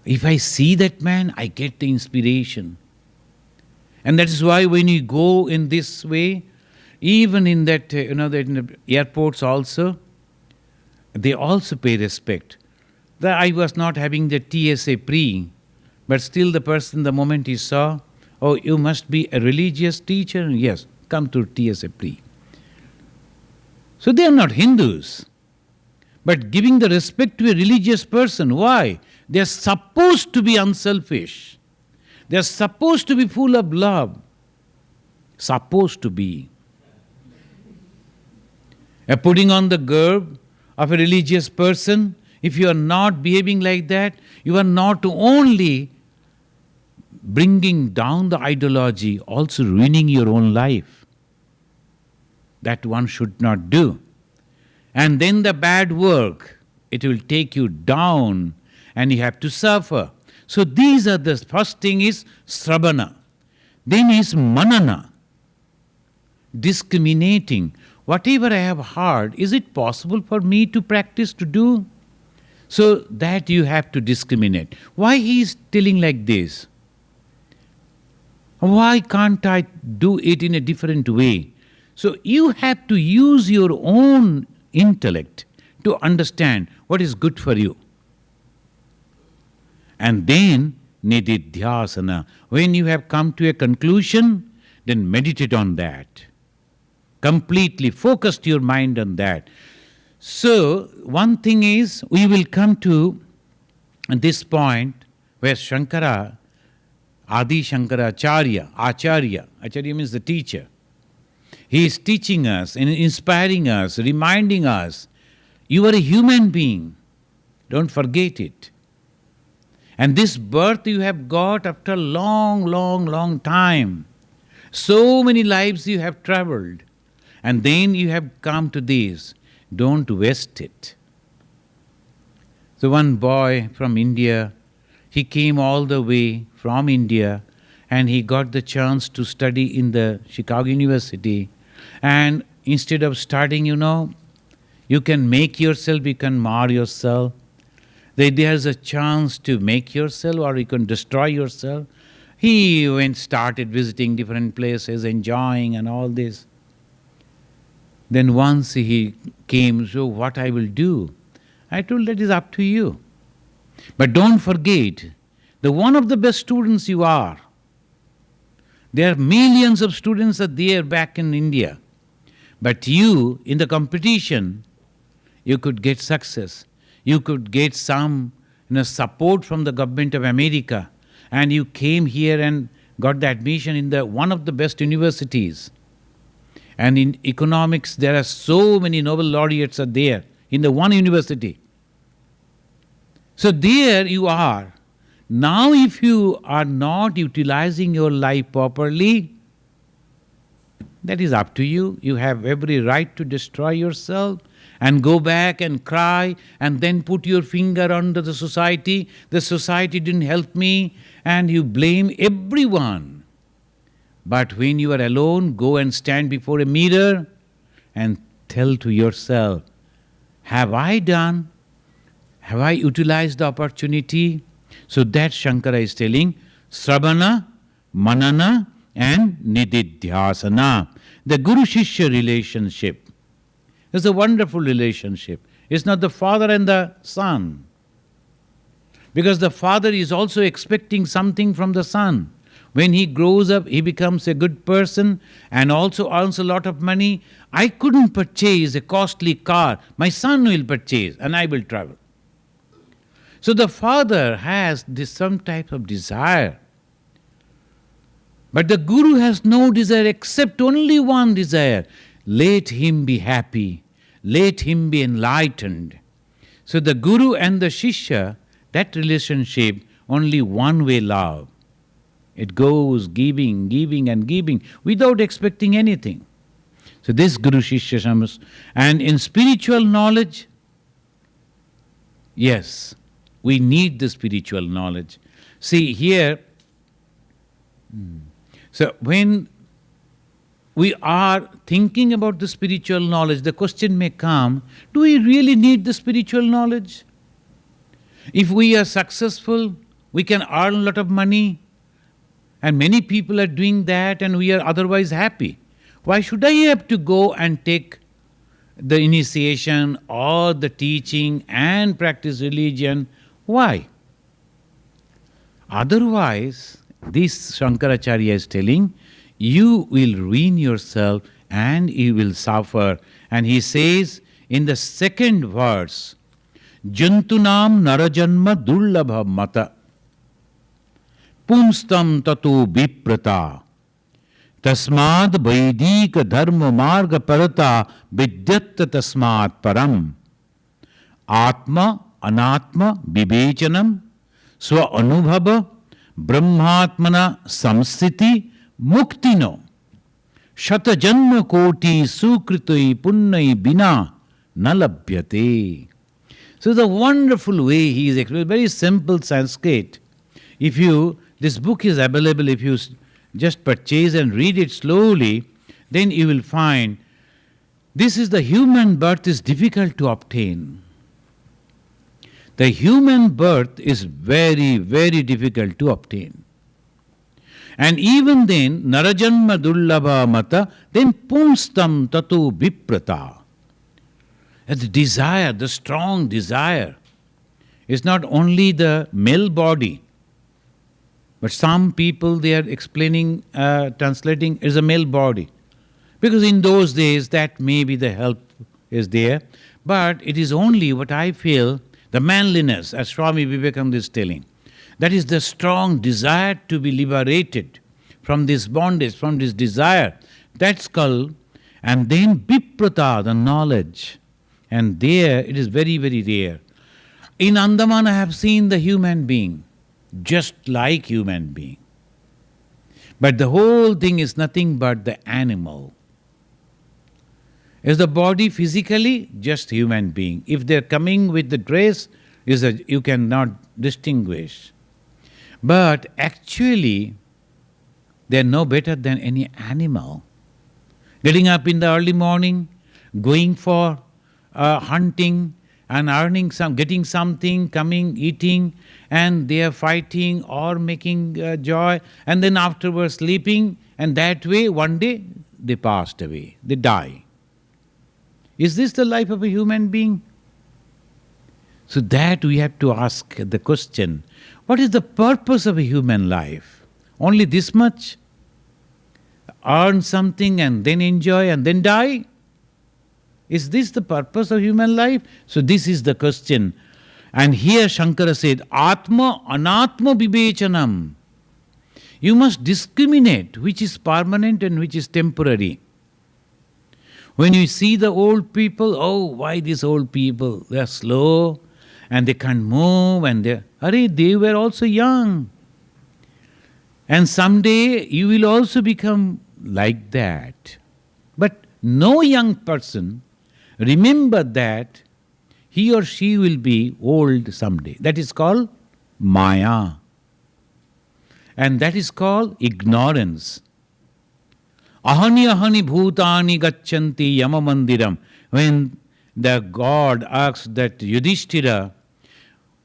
If I see that man, I get the inspiration. And that is why when you go in this way, even in that, that in the airports also, they also pay respect. That I was not having the TSA pre, but still the person, the moment he saw, oh, you must be a religious teacher? Yes, come to TSA pre. So they are not Hindus, but giving the respect to a religious person. Why? They are supposed to be unselfish. They are supposed to be full of love. Supposed to be. Putting on the garb of a religious person, if you are not behaving like that, you are not only bringing down the ideology, also ruining your own life. That one should not do. And then the bad work, it will take you down and you have to suffer. So these are the first thing is Sravana. Then is Manana. Discriminating. Whatever I have heard, is it possible for me to practice, to do? So that you have to discriminate. Why he is telling like this? Why can't I do it in a different way? So you have to use your own intellect to understand what is good for you. And then nididhyasana. When you have come to a conclusion, then meditate on that. Completely focus your mind on that. So one thing is, we will come to this point where Shankara, Adi Shankaracharya, Acharya means the teacher. He is teaching us, inspiring us, reminding us, you are a human being. Don't forget it. And this birth you have got after long time. So many lives you have traveled. And then you have come to this. Don't waste it. So one boy from India, he came all the way from India and he got the chance to study in the Chicago University. And instead of studying, you can make yourself, you can mar yourself. There's a chance to make yourself or you can destroy yourself. He started visiting different places, enjoying and all this. Then once he came, so what I will do? I told, that is up to you. But don't forget, the one of the best students you are. There are millions of students are there back in India. But you, in the competition, you could get success. You could get some support from the government of America. And you came here and got the admission in one of the best universities. And in economics, there are so many Nobel laureates are there in the one university. So there you are. Now if you are not utilizing your life properly, that is up to you. You have every right to destroy yourself and go back and cry and then put your finger under the society. The society didn't help me, and you blame everyone. But when you are alone, go and stand before a mirror and tell to yourself, have I done? Have I utilized the opportunity? So that Shankara is telling, Sravana, Manana and Nididhyasana. The Guru-Shishya relationship is a wonderful relationship. It's not the father and the son. Because the father is also expecting something from the son. When he grows up, he becomes a good person and also earns a lot of money. I couldn't purchase a costly car. My son will purchase and I will travel. So the father has some type of desire. But the Guru has no desire except only one desire. Let him be happy. Let him be enlightened. So the Guru and the Shishya, that relationship, only one way love. It goes giving, giving and giving without expecting anything. So this Guru Shishya Samas. And in spiritual knowledge, yes, we need the spiritual knowledge. See here, so when we are thinking about the spiritual knowledge, the question may come, do we really need the spiritual knowledge? If we are successful, we can earn a lot of money. And many people are doing that and we are otherwise happy. Why should I have to go and take the initiation or the teaching and practice religion? Why? Otherwise, this Shankaracharya is telling, you will ruin yourself and you will suffer. And he says in the second verse, Jantunam narajanma dullabha mata pumstam tato viprata tasmad vaidika dharma marga parata vidyatta tasmad param atma anatma vivechanam swa anubhava brahmatmana samsthiti muktino shata janma koti sukritoi punnai bina nalabhyate. So the wonderful way he is explaining, very simple Sanskrit. This book is available, if you just purchase and read it slowly, then you will find this is the human birth is difficult to obtain. The human birth is very, very difficult to obtain. And even then, narajanma dullabha mata, then pumstam tatu viprata. The desire, the strong desire, is not only the male body, but some people they are explaining, translating as a male body. Because in those days that maybe the help is there, but it is only what I feel, the manliness, as Swami Vivekananda is telling. That is the strong desire to be liberated from this bondage, from this desire. That's called, and then viprata, the knowledge. And there it is very, very rare. In Andaman I have seen the human being, just like human being. But the whole thing is nothing but the animal. Is the body physically just human being? If they're coming with the dress, you cannot distinguish. But actually, they're no better than any animal. Getting up in the early morning, going for hunting and earning getting something, coming, eating, and they are fighting or making joy, and then afterwards sleeping, and that way one day they passed away, they die. Is this the life of a human being? So that we have to ask the question, what is the purpose of a human life? Only this much? Earn something and then enjoy and then die? Is this the purpose of human life? So this is the question. And here Shankara said, Atma anatma vivechanam. You must discriminate which is permanent and which is temporary. When you see the old people, oh, why these old people? They are slow and they can't move and they were also young. And someday you will also become like that. But no young person remember that he or she will be old someday. That is called Maya. And that is called ignorance. Ahani ahani bhutani gacchanti yama mandiram. When the God asked that Yudhishthira,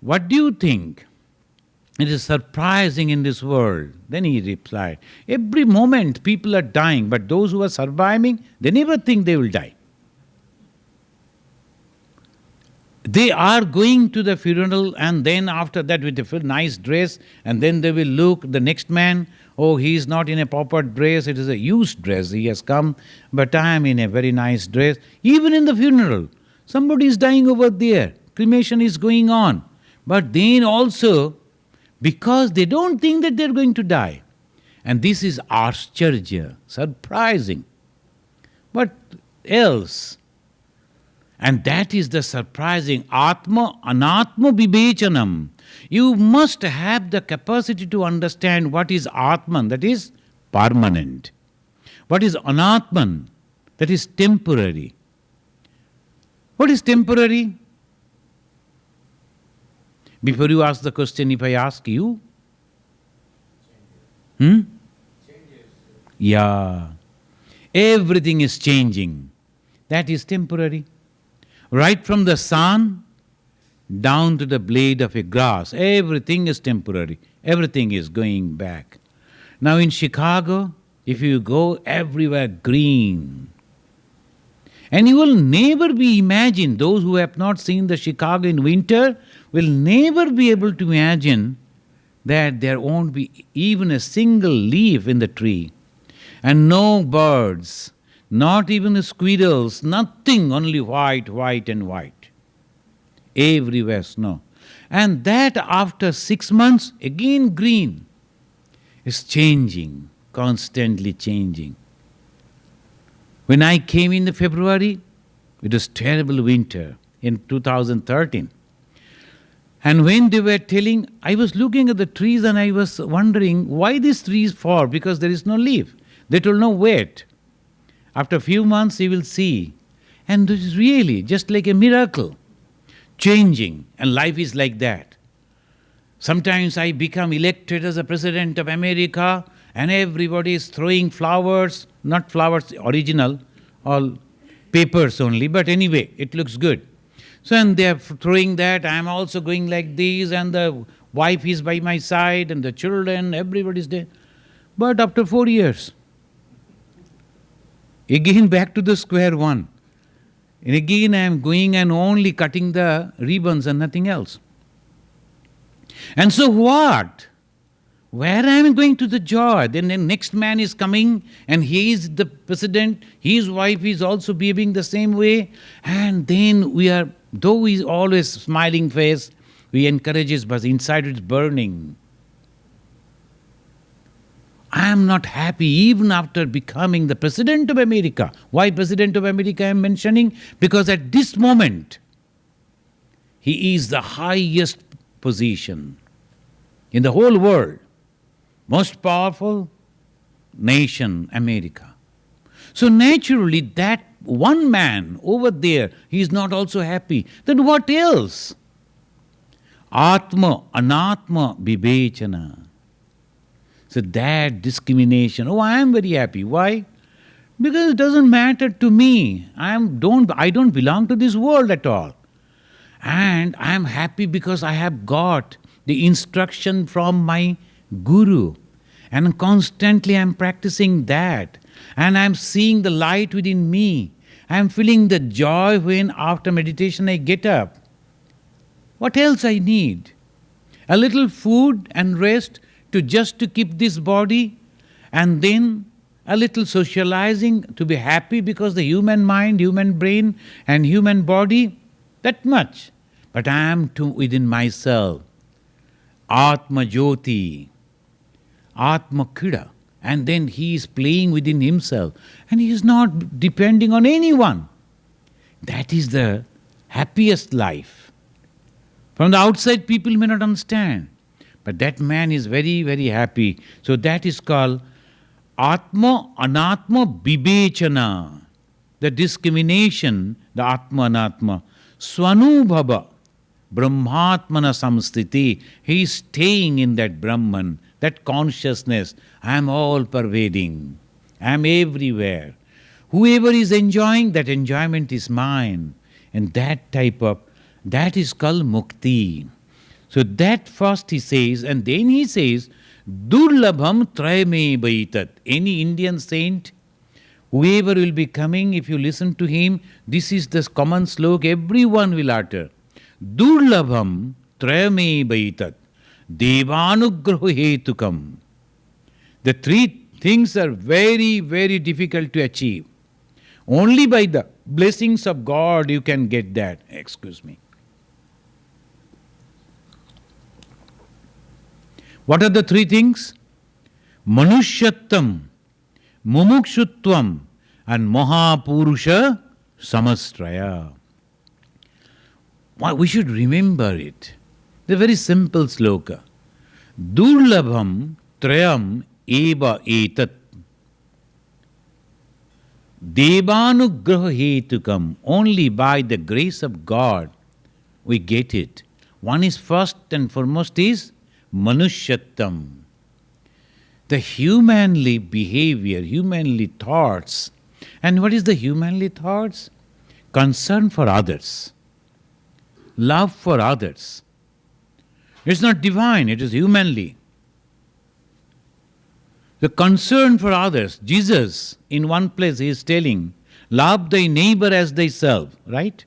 what do you think? It is surprising in this world. Then he replied, every moment people are dying, but those who are surviving, they never think they will die. They are going to the funeral and then after that with a nice dress, and then they will look, the next man, oh, he is not in a proper dress, it is a used dress, he has come, but I am in a very nice dress. Even in the funeral, somebody is dying over there, cremation is going on. But then also, because they don't think that they are going to die. And this is Ascharya, surprising. What else? And that is the surprising Atma Anatma Vivechanam. You must have the capacity to understand what is Atman, that is permanent. What is Anatman, that is temporary. What is temporary? Before you ask the question, if I ask you? Yeah. Everything is changing. That is temporary. Right from the sun down to the blade of a grass, everything is temporary. Everything is going back. Now in Chicago, if you go everywhere green, and you will never be imagined, those who have not seen the Chicago in winter will never be able to imagine that there won't be even a single leaf in the tree, and no birds, not even squirrels, nothing, only white, white, and white. Everywhere snow. And that after 6 months, again green. It's changing, constantly changing. When I came in the February, it was terrible winter in 2013. And when they were telling, I was looking at the trees and I was wondering why these trees fall, because there is no leaf. They told no wait. After a few months you will see. And this is really just like a miracle. Changing, and life is like that. Sometimes I become elected as a president of America and everybody is throwing flowers, not flowers original, all papers only, but anyway, it looks good. So, and they are throwing that, I am also going like this, and the wife is by my side, and the children, everybody is there. But after 4 years, again back to the square one. And again I am going and only cutting the ribbons and nothing else. And so what? Where I am going to the joy? Then the next man is coming and he is the president, his wife is also behaving the same way. And then we are, though he is always smiling face, we encourage his, but inside it's burning. I am not happy even after becoming the President of America. Why President of America I am mentioning? Because at this moment, he is the highest position in the whole world. Most powerful nation, America. So naturally, that one man over there, he is not also happy. Then what else? Atma, Anatma, Vivechana. So that discrimination, oh, I am very happy. Why? Because it doesn't matter to me. I don't belong to this world at all. And I am happy because I have got the instruction from my Guru. And constantly I am practicing that. And I am seeing the light within me. I am feeling the joy when after meditation I get up. What else I need? A little food and rest to keep this body, and then a little socializing to be happy because the human mind, human brain and human body, that much. But I am within myself. Atma Jyoti, Atma Kida. And then he is playing within himself and he is not depending on anyone. That is the happiest life. From the outside people may not understand. But that man is very, very happy. So that is called Atma Anatma Vivechana. The discrimination, the Atma Anatma. Swanubhava Brahmatmana Samstiti. He is staying in that Brahman, that consciousness. I am all pervading. I am everywhere. Whoever is enjoying, that enjoyment is mine. And that is called Mukti. So that first he says, and then he says, Durlabham Trayame Baitat. Any Indian saint, whoever will be coming, if you listen to him, this is the common slok everyone will utter. Durlabham Trayame Baitat. Devanugraho hetukam. The three things are very, very difficult to achieve. Only by the blessings of God you can get that. Excuse me. What are the three things? Manushyatam, Mumukshutvam, and Mahapurusha Samastraya. We should remember it. The very simple sloka. Durlabham Trayam Eva Etat. Devanugraha hetukam. Only by the grace of God we get it. One is first and foremost is Manushyatam. The humanly behavior, humanly thoughts. And what is the humanly thoughts? Concern for others. Love for others. It's not divine, it is humanly. The concern for others. Jesus, in one place, he is telling, love thy neighbor as thyself, right?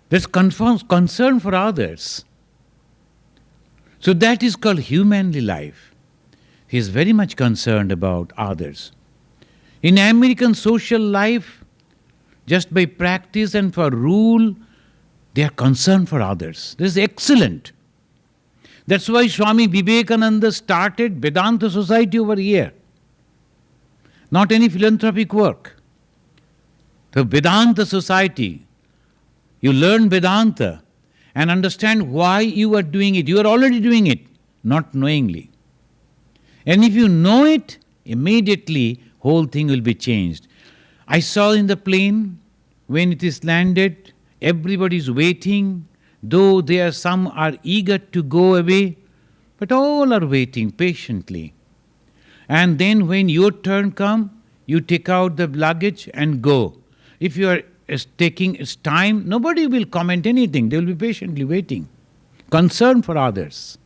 There's concern for others. So that is called humanly life. He is very much concerned about others. In American social life, just by practice and for rule, they are concerned for others. This is excellent. That's why Swami Vivekananda started Vedanta Society over here. Not any philanthropic work. The Vedanta Society, you learn Vedanta and understand why you are doing it. You are already doing it, not knowingly. And if you know it, immediately whole thing will be changed. I saw in the plane, when it is landed, everybody is waiting, though some are eager to go away, but all are waiting patiently. And then when your turn comes, you take out the luggage and go. If you are taking its time, nobody will comment anything. They will be patiently waiting. Concern for others.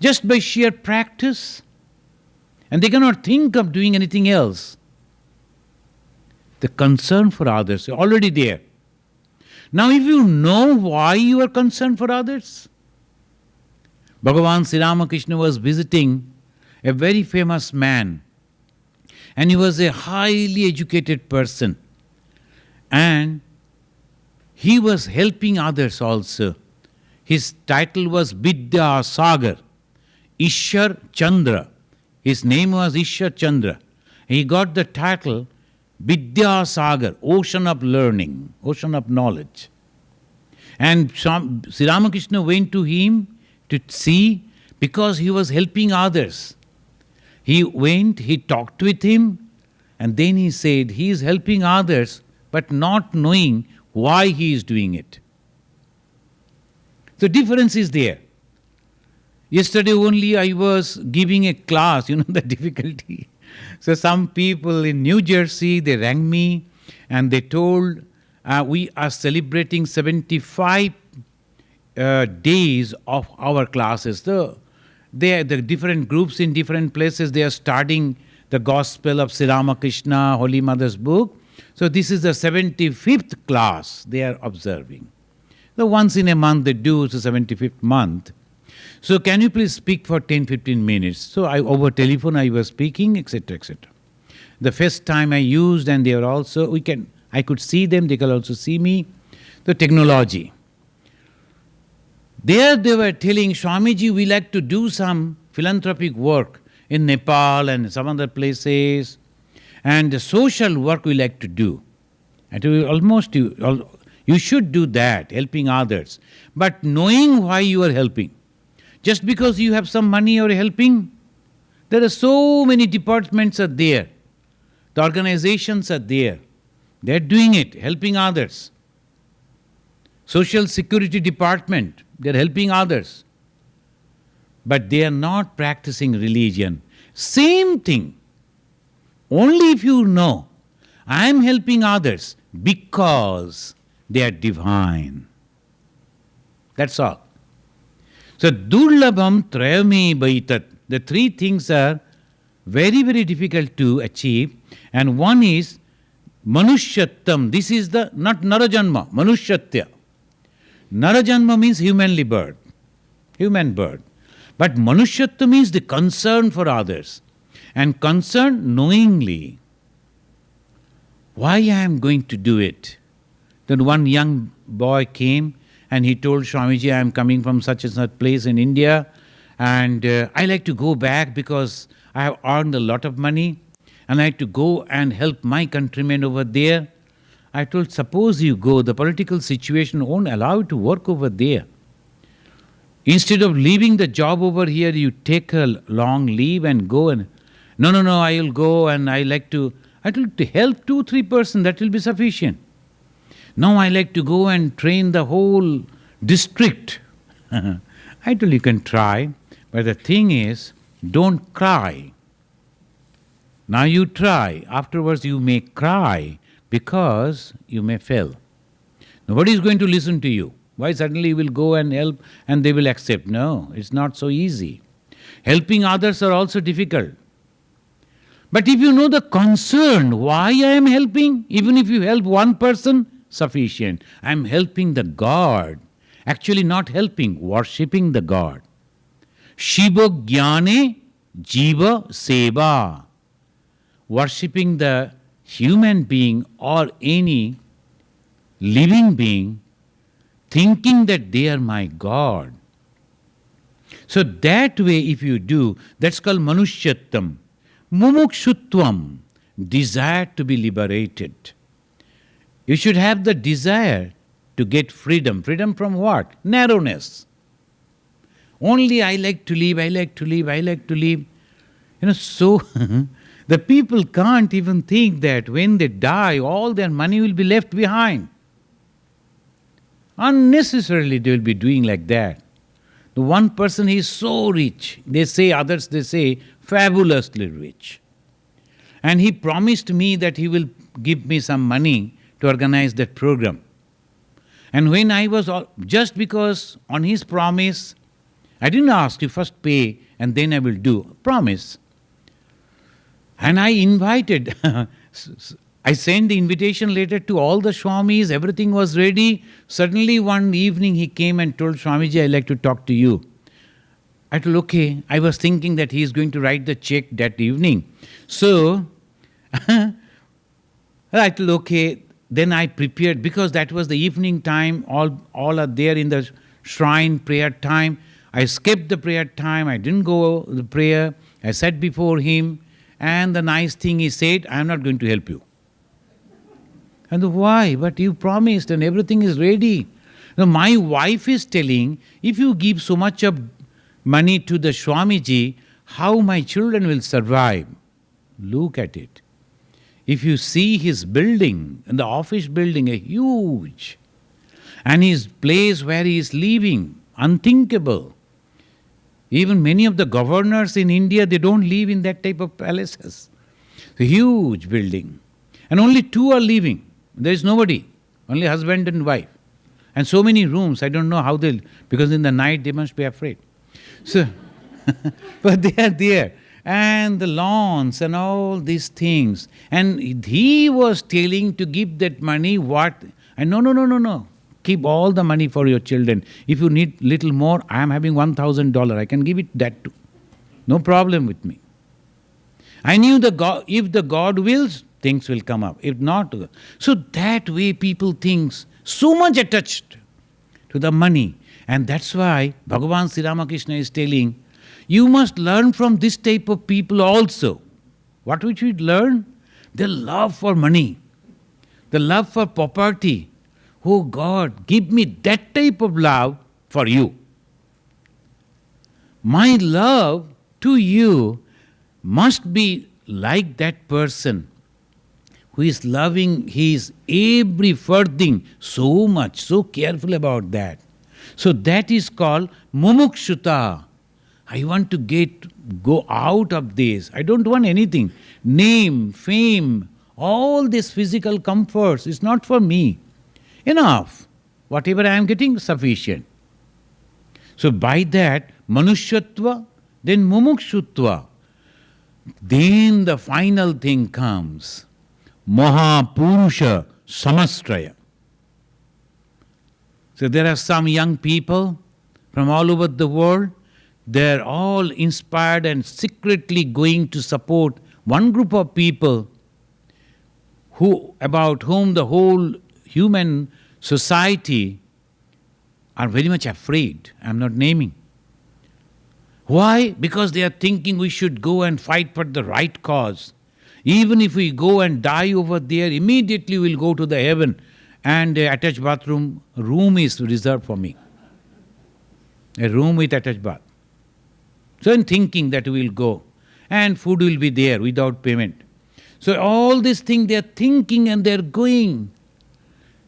Just by sheer practice, and they cannot think of doing anything else. The concern for others is already there. Now, if you know why you are concerned for others, Bhagavan Sri Ramakrishna was visiting a very famous man, and he was a highly educated person, and he was helping others also. His title was Vidya Sagar, Ishar Chandra. His name was Ishar Chandra. He got the title Vidya Sagar, ocean of learning, ocean of knowledge. And Sri Ramakrishna went to him to see, because he was helping others. He went, he talked with him, and then he said he is helping others but not knowing why he is doing it. The difference is there. Yesterday only I was giving a class, the difficulty. So some people in New Jersey, they rang me and they told, we are celebrating 75 days of our classes. The different groups in different places, they are studying the Gospel of Sri Ramakrishna, Holy Mother's book. So this is the 75th class they are observing. So once in a month they do, it's the 75th month. So can you please speak for 10-15 minutes? So over telephone I was speaking, etc., etc. The first time I used, and they were also, I could see them, they could also see me, the technology. There they were telling, Swamiji, we like to do some philanthropic work in Nepal and some other places, and the social work we like to do. And you should do that, helping others. But knowing why you are helping. Just because you have some money or helping, there are so many departments are there. The organizations are there. They are doing it, helping others. Social Security Department, they are helping others. But they are not practicing religion. Same thing. Only if you know, I am helping others because they are divine. That's all. So, Durlabham Trayame Baitat. The three things are very, very difficult to achieve. And one is Manushyatam. This is not Narajanma, Manushyatya. Narajanma means human birth. But Manushyatya means the concern for others. And concern knowingly. Why I am going to do it? Then one young boy came and he told Swamiji, I am coming from such and such place in India, and I like to go back because I have earned a lot of money and I like to go and help my countrymen over there. I told, suppose you go, the political situation won't allow you to work over there. Instead of leaving the job over here, you take a long leave and go and, no, I will go and I told, to help 2-3 persons, that will be sufficient. Now I like to go and train the whole district. I told, you can try, but the thing is, don't cry. Now you try, afterwards you may cry because you may fail. Nobody is going to listen to you. Why suddenly you will go and help and they will accept? No, it's not so easy. Helping others are also difficult. But if you know the concern, why I am helping, even if you help one person, sufficient. I am helping the God. Actually, not helping, worshipping the God. Shiva Jnane Jiva Seva. Worshipping the human being or any living being, thinking that they are my God. So that way, if you do, that's called Manushyatam. Mumukshutvam, desire to be liberated. You should have the desire to get freedom. Freedom from what? Narrowness. Only I like to live, I like to live, I like to live. So the people can't even think that when they die, all their money will be left behind. Unnecessarily they will be doing like that. The one person is so rich, others say, fabulously rich. And he promised me that he will give me some money to organize that program. And when I was, just because on his promise, I didn't ask, you first pay and then I will do. Promise. And I invited, I sent the invitation letter to all the Swamis, everything was ready. Suddenly one evening he came and told Swamiji, I'd like to talk to you. I told, okay. I was thinking that he is going to write the check that evening. So, I told, okay. Then I prepared, because that was the evening time, all are there in the shrine prayer time. I skipped the prayer time, I didn't go the prayer. I sat before him, and the nice thing he said, I am not going to help you. And why? But you promised and everything is ready. Now, my wife is telling, if you give so much of money to the Swamiji, how my children will survive? Look at it. If you see his building, the office building, a huge, and his place where he is living, unthinkable. Even many of the governors in India, they don't live in that type of palaces. A huge building. And only two are living. There is nobody. Only husband and wife. And so many rooms, I don't know how they'll, because in the night they must be afraid. So, but they are there. And the lawns and all these things. And he was telling to give that money what? And no. Keep all the money for your children. If you need little more, I am having $1,000. I can give it that too. No problem with me. I knew if the God wills, things will come up. If not, so that way people think so much attached to the money. And that's why Bhagavan Sri Ramakrishna is telling, you must learn from this type of people also. What we should learn? The love for money, the love for property. Oh God, give me that type of love for you. My love to you must be like that person who is loving his every thing so much, so careful about that. So that is called mumukshuta. I want to go out of this. I don't want anything. Name, fame, all these physical comforts is not for me. Enough. Whatever I am getting, sufficient. So by that, manushyatva, then mumukshutva. Then the final thing comes. Mahapurusha Samastraya. So there are some young people from all over the world. They're all inspired and secretly going to support one group of people about whom the whole human society are very much afraid. I'm not naming. Why? Because they are thinking we should go and fight for the right cause. Even if we go and die over there, immediately we'll go to the heaven, and an attached bathroom room is reserved for me. A room with attached bath. So in thinking that we will go, and food will be there without payment. So all these things they are thinking, and they are going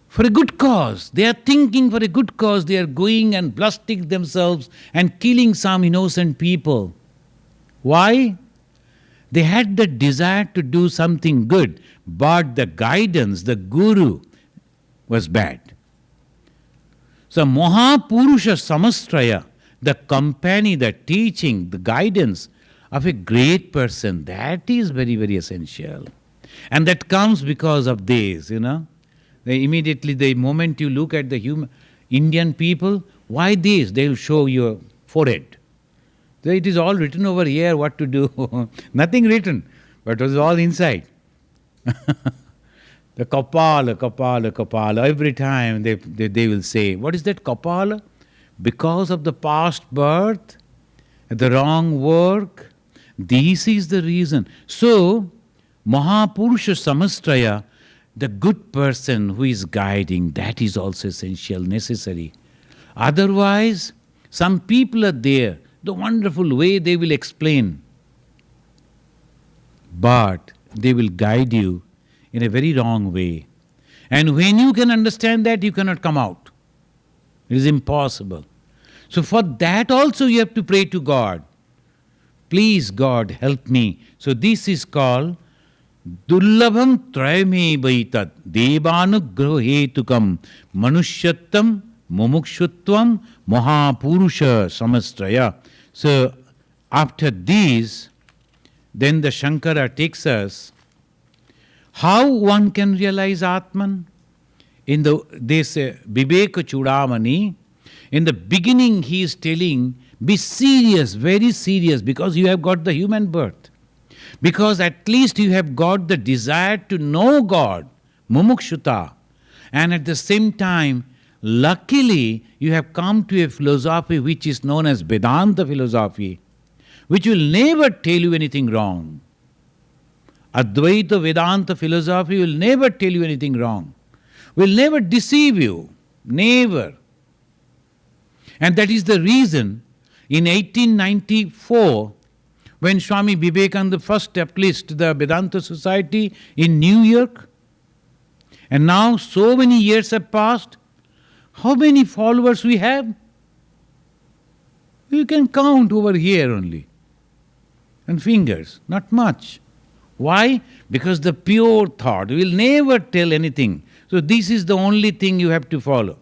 for a good cause. They are thinking for a good cause. They are going and blasting themselves and killing some innocent people. Why? They had the desire to do something good, but the guidance, the guru, was bad. So Mahapurusha Samastraya, the company, the teaching, the guidance of a great person, that is very, very essential. And that comes because of this, Immediately, the moment you look at the Indian people, why this? They will show your forehead. So it is all written over here what to do. Nothing written, but it was all inside. The kapala, kapala, kapala. Every time they will say, what is that kapala? Because of the past birth, the wrong work. This is the reason. So, Mahapurusha Samastraya, the good person who is guiding, that is also essential, necessary. Otherwise, some people are there, the wonderful way they will explain, but they will guide you in a very wrong way. And when you can understand that, you cannot come out. It is impossible. So for that also you have to pray to God. Please, God, help me. So this is called Dullabham Trayame Vaitat Devanugrahetukam Manushyatam Mumukshutvam Mahapurusha Samastraya. So after these, then the Shankara takes us how one can realize Atman. In this Viveka Chudamani, in the beginning he is telling, be serious, very serious, because you have got the human birth. Because at least you have got the desire to know God, mumukshuta. And at the same time, luckily, you have come to a philosophy which is known as Vedanta philosophy, which will never tell you anything wrong. Advaita Vedanta philosophy will never tell you anything wrong, will never deceive you, never. And that is the reason in 1894, when Swami Vivekananda first established the Vedanta Society in New York, and now so many years have passed, how many followers we have? You can count over here only, and fingers, not much. Why? Because the pure thought will never tell anything. So this is the only thing you have to follow.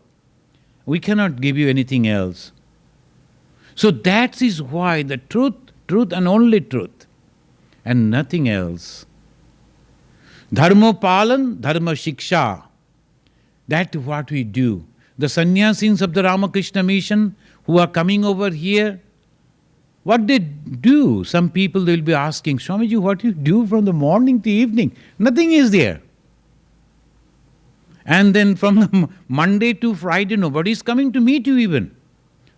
We cannot give you anything else. So that is why the truth and only truth, and nothing else. Dharma palan, dharma shiksha. That's what we do. The sannyasins of the Ramakrishna mission who are coming over here, what they do? Some people they will be asking, Swamiji, what you do from the morning to evening? Nothing is there. And then from the Monday to Friday, nobody is coming to meet you even.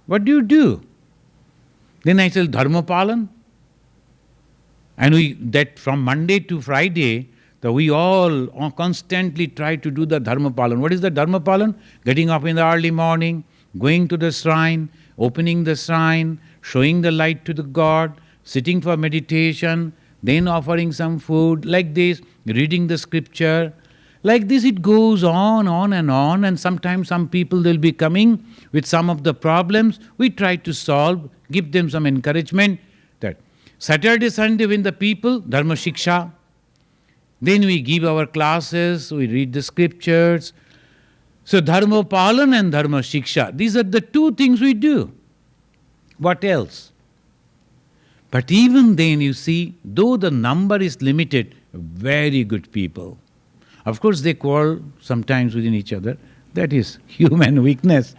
What do you do? Then I tell Dharma Palan. And that from Monday to Friday, we all constantly try to do the Dharma Palan. What is the Dharma Palan? Getting up in the early morning, going to the shrine, opening the shrine, showing the light to the God, sitting for meditation, then offering some food, like this, reading the scripture. Like this it goes on and sometimes some people they'll be coming with some of the problems. We try to solve, give them some encouragement. That Saturday, Sunday when the people, Dharma Shiksha, then we give our classes, we read the scriptures. So Dharma Palan and Dharma Shiksha, these are the two things we do. What else? But even then you see, though the number is limited, very good people. Of course, they quarrel sometimes within each other. That is human weakness.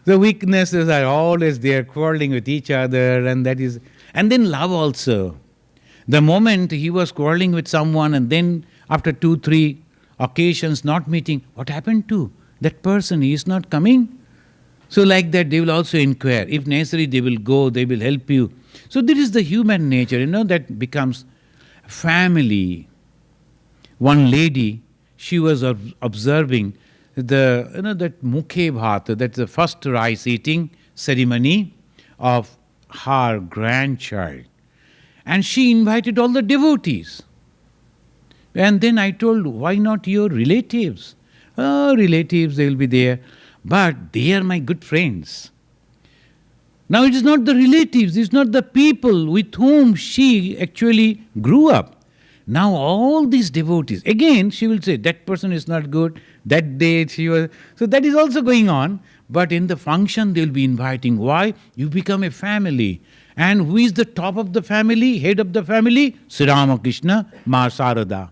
The weaknesses are always there, quarreling with each other, and then love also. The moment he was quarreling with someone, and then after 2-3 occasions not meeting, what happened to that person? He is not coming. So like that, they will also inquire. If necessary, they will go, they will help you. So this is the human nature, that becomes family. One lady, she was observing that mukhe bhat, that's the first rice eating ceremony of her grandchild. And she invited all the devotees. And then I told, why not your relatives? Oh, relatives, they will be there. But they are my good friends. Now it is not the relatives, it is not the people with whom she actually grew up. Now all these devotees, again she will say, that person is not good, that day she was... So that is also going on. But in the function, they'll be inviting. Why? You become a family. And who is the top of the family, head of the family? Sri Ramakrishna, Ma Sarada.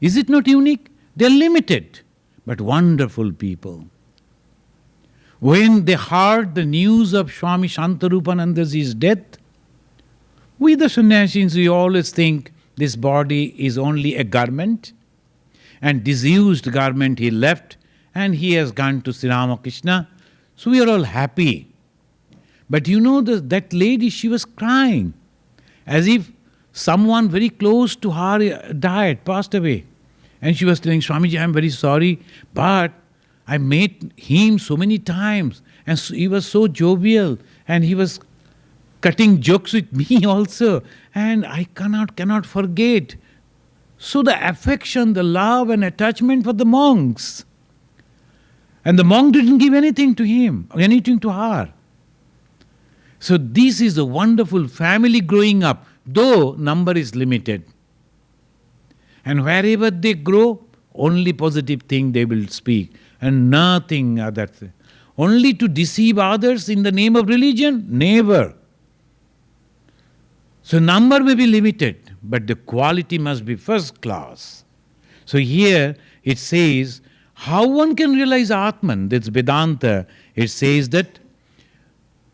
Is it not unique? They're limited, but wonderful people. When they heard the news of Swami Shantarupanandaji's death, we the sannyasis, we always think this body is only a garment, and disused garment he left, and he has gone to Sri Ramakrishna. So we are all happy. But you know, that lady, she was crying, as if someone very close to her died, passed away. And she was telling, Swamiji, I am very sorry, but I met him so many times, and he was so jovial, and he was cutting jokes with me also, and I cannot forget. So the affection, the love and attachment for the monks. And the monk didn't give anything to him, anything to her. So this is a wonderful family growing up, though number is limited. And wherever they grow, only positive thing they will speak, and nothing other thing. Only to deceive others in the name of religion? Never. So number may be limited, but the quality must be first class. So here it says, how one can realize Atman, that's Vedanta. It says that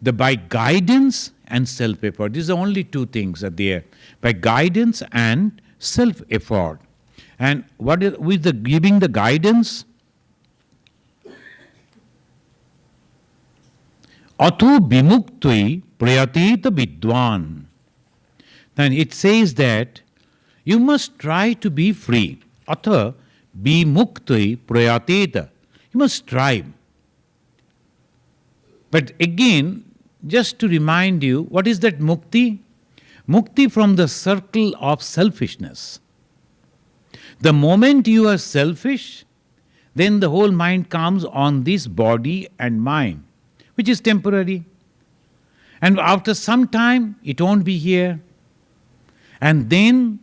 by guidance and self-effort. These are only two things are there. By guidance and self-effort. And what is with the giving the guidance? Atho bimuktoi prayateta vidwan. Then it says that you must try to be free. Atha bimuktoi prayateta. You must strive. But again, just to remind you, what is that mukti? Mukti from the circle of selfishness. The moment you are selfish, then the whole mind comes on this body and mind, which is temporary. And after some time, it won't be here. And then,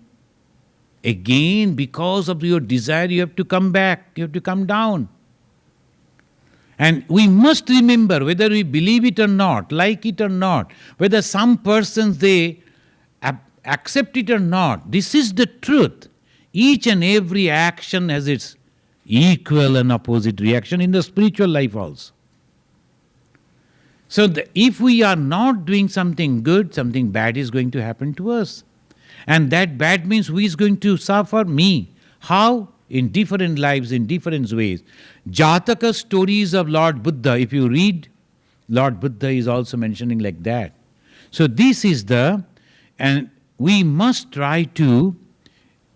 again, because of your desire, you have to come back, you have to come down. And we must remember, whether we believe it or not, like it or not, whether some persons, they accept it or not, this is the truth. Each and every action has its equal and opposite reaction in the spiritual life also. So if we are not doing something good, something bad is going to happen to us. And that bad means who is going to suffer? Me. How? In different lives, in different ways. Jataka stories of Lord Buddha, if you read, Lord Buddha is also mentioning like that. So this is and we must try to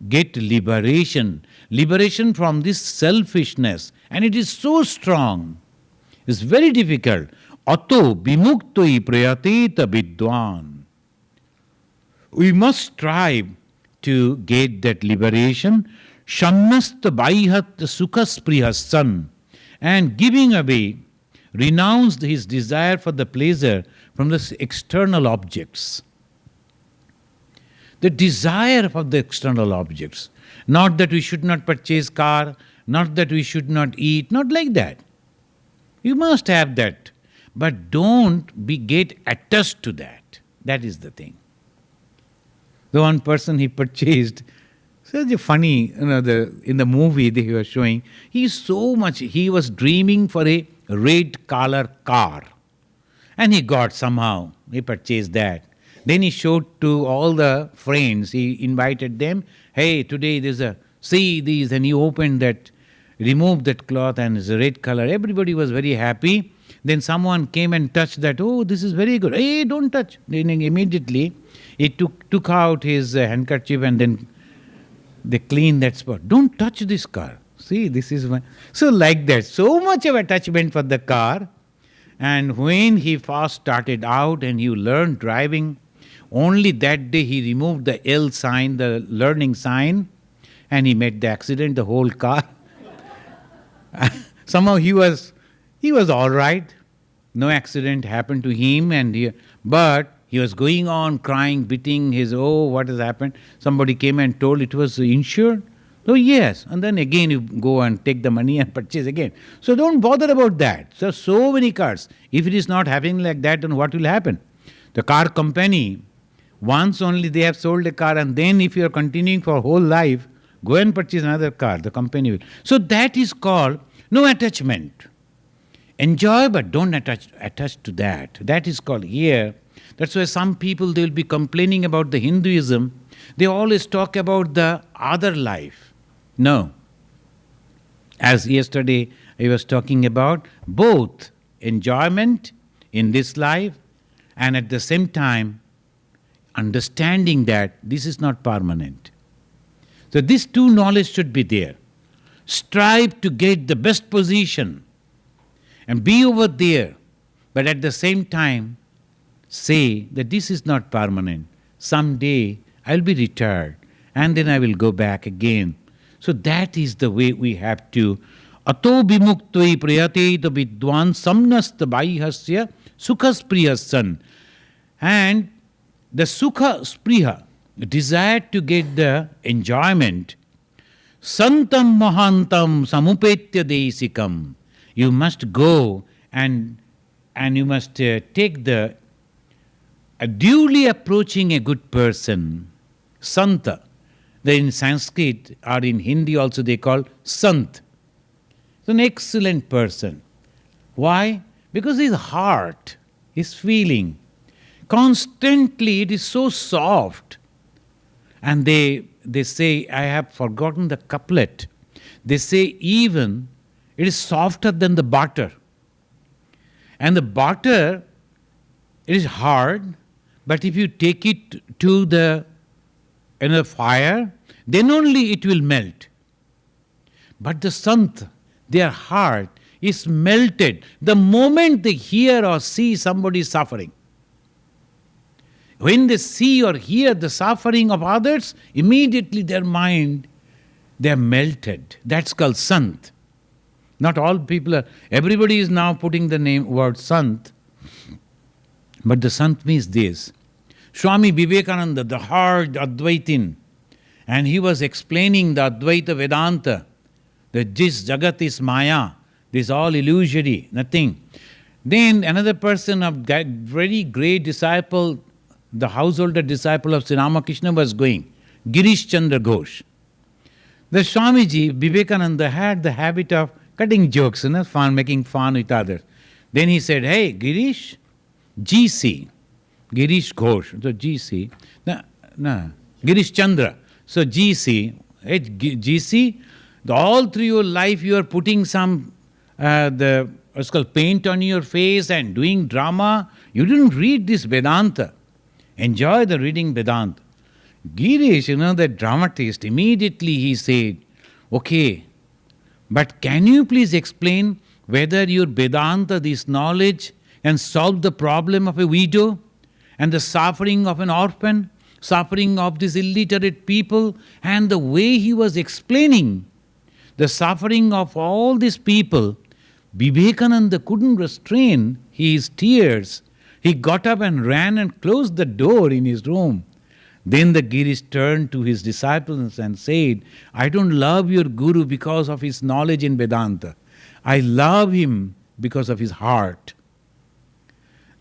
get liberation from this selfishness. And it is so strong. It's very difficult. Ato bimuktoi prayateta vidwan. We must strive to get that liberation. Shannasta baihat sukhas prihassan. And giving away, renounced his desire for the pleasure from the external objects. The desire for the external objects. Not that we should not purchase car, not that we should not eat, not like that. You must have that. But don't get attached to that. That is the thing. The one person he purchased, such a funny, in the movie they were showing, he was dreaming for a red color car. And he purchased that. Then he showed to all the friends, he invited them, hey, today see these, and he opened that, removed that cloth and it's a red color. Everybody was very happy. Then someone came and touched that, oh, this is very good. Hey, don't touch. Then immediately he took out his handkerchief and then they cleaned that spot. Don't touch this car. See, this is one. So like that, so much of attachment for the car. And when he first started out and he learned driving, only that day he removed the L sign, the learning sign, and he met the accident, the whole car. Somehow he was all right. No accident happened to him, but he was going on crying, beating what has happened. Somebody came and told it was insured. So yes, and then again you go and take the money and purchase again. So don't bother about that. So many cars. If it is not happening like that, then what will happen? The car company, once only they have sold a car, and then if you are continuing for whole life, go and purchase another car. The company will. So that is called no attachment. Enjoy, but don't attach to that. That is called here. That's why some people they will be complaining about the Hinduism. They always talk about the other life. No. As yesterday I was talking about both enjoyment in this life and at the same time understanding that this is not permanent. So these two knowledge should be there. Strive to get the best position and be over there, but at the same time say that this is not permanent. Someday I'll be retired and then I will go back again. So that is the way we have to. Ato bimuktoi priyate to vidwan samnast baihasya sukhas priyasan. And the sukha spriha, desire to get the enjoyment, santam mahantam samupetya desikam. You must go and you must take the duly approaching a good person, santa. In Sanskrit or in Hindi also they call sant. It's an excellent person. Why? Because his heart, his feeling, constantly it is so soft. And they say, I have forgotten the couplet. They say even it is softer than the butter. And the butter, it is hard, but if you take it to the fire, then only it will melt. But the sant, their heart is melted the moment they hear or see somebody suffering. When they see or hear the suffering of others, immediately their mind, they are melted. That's called sant. Not all people are, everybody is now putting the word sant, but the sant means this. Swami Vivekananda, the hard Advaitin, and he was explaining the Advaita Vedanta, that this Jagat is Maya, this is all illusory, nothing. Then another person of that very great disciple, the householder disciple of Sri Ramakrishna was going, Girish Chandra Ghosh. The Swamiji, Vivekananda, had the habit of cutting jokes, fun, making fun with others. Then he said, hey, Girish, GC. Girish Ghosh, so GC, Girish Chandra, so GC, GC, all through your life you are putting some, what's called paint on your face and doing drama. You didn't read this Vedanta. Enjoy the reading Vedanta. Girish, the dramatist, immediately he said, okay, but can you please explain whether your Vedanta, this knowledge, can solve the problem of a widow? And the suffering of an orphan, suffering of these illiterate people, and the way he was explaining the suffering of all these people, Vivekananda couldn't restrain his tears. He got up and ran and closed the door in his room. Then the Girish turned to his disciples and said, I don't love your Guru because of his knowledge in Vedanta. I love him because of his heart.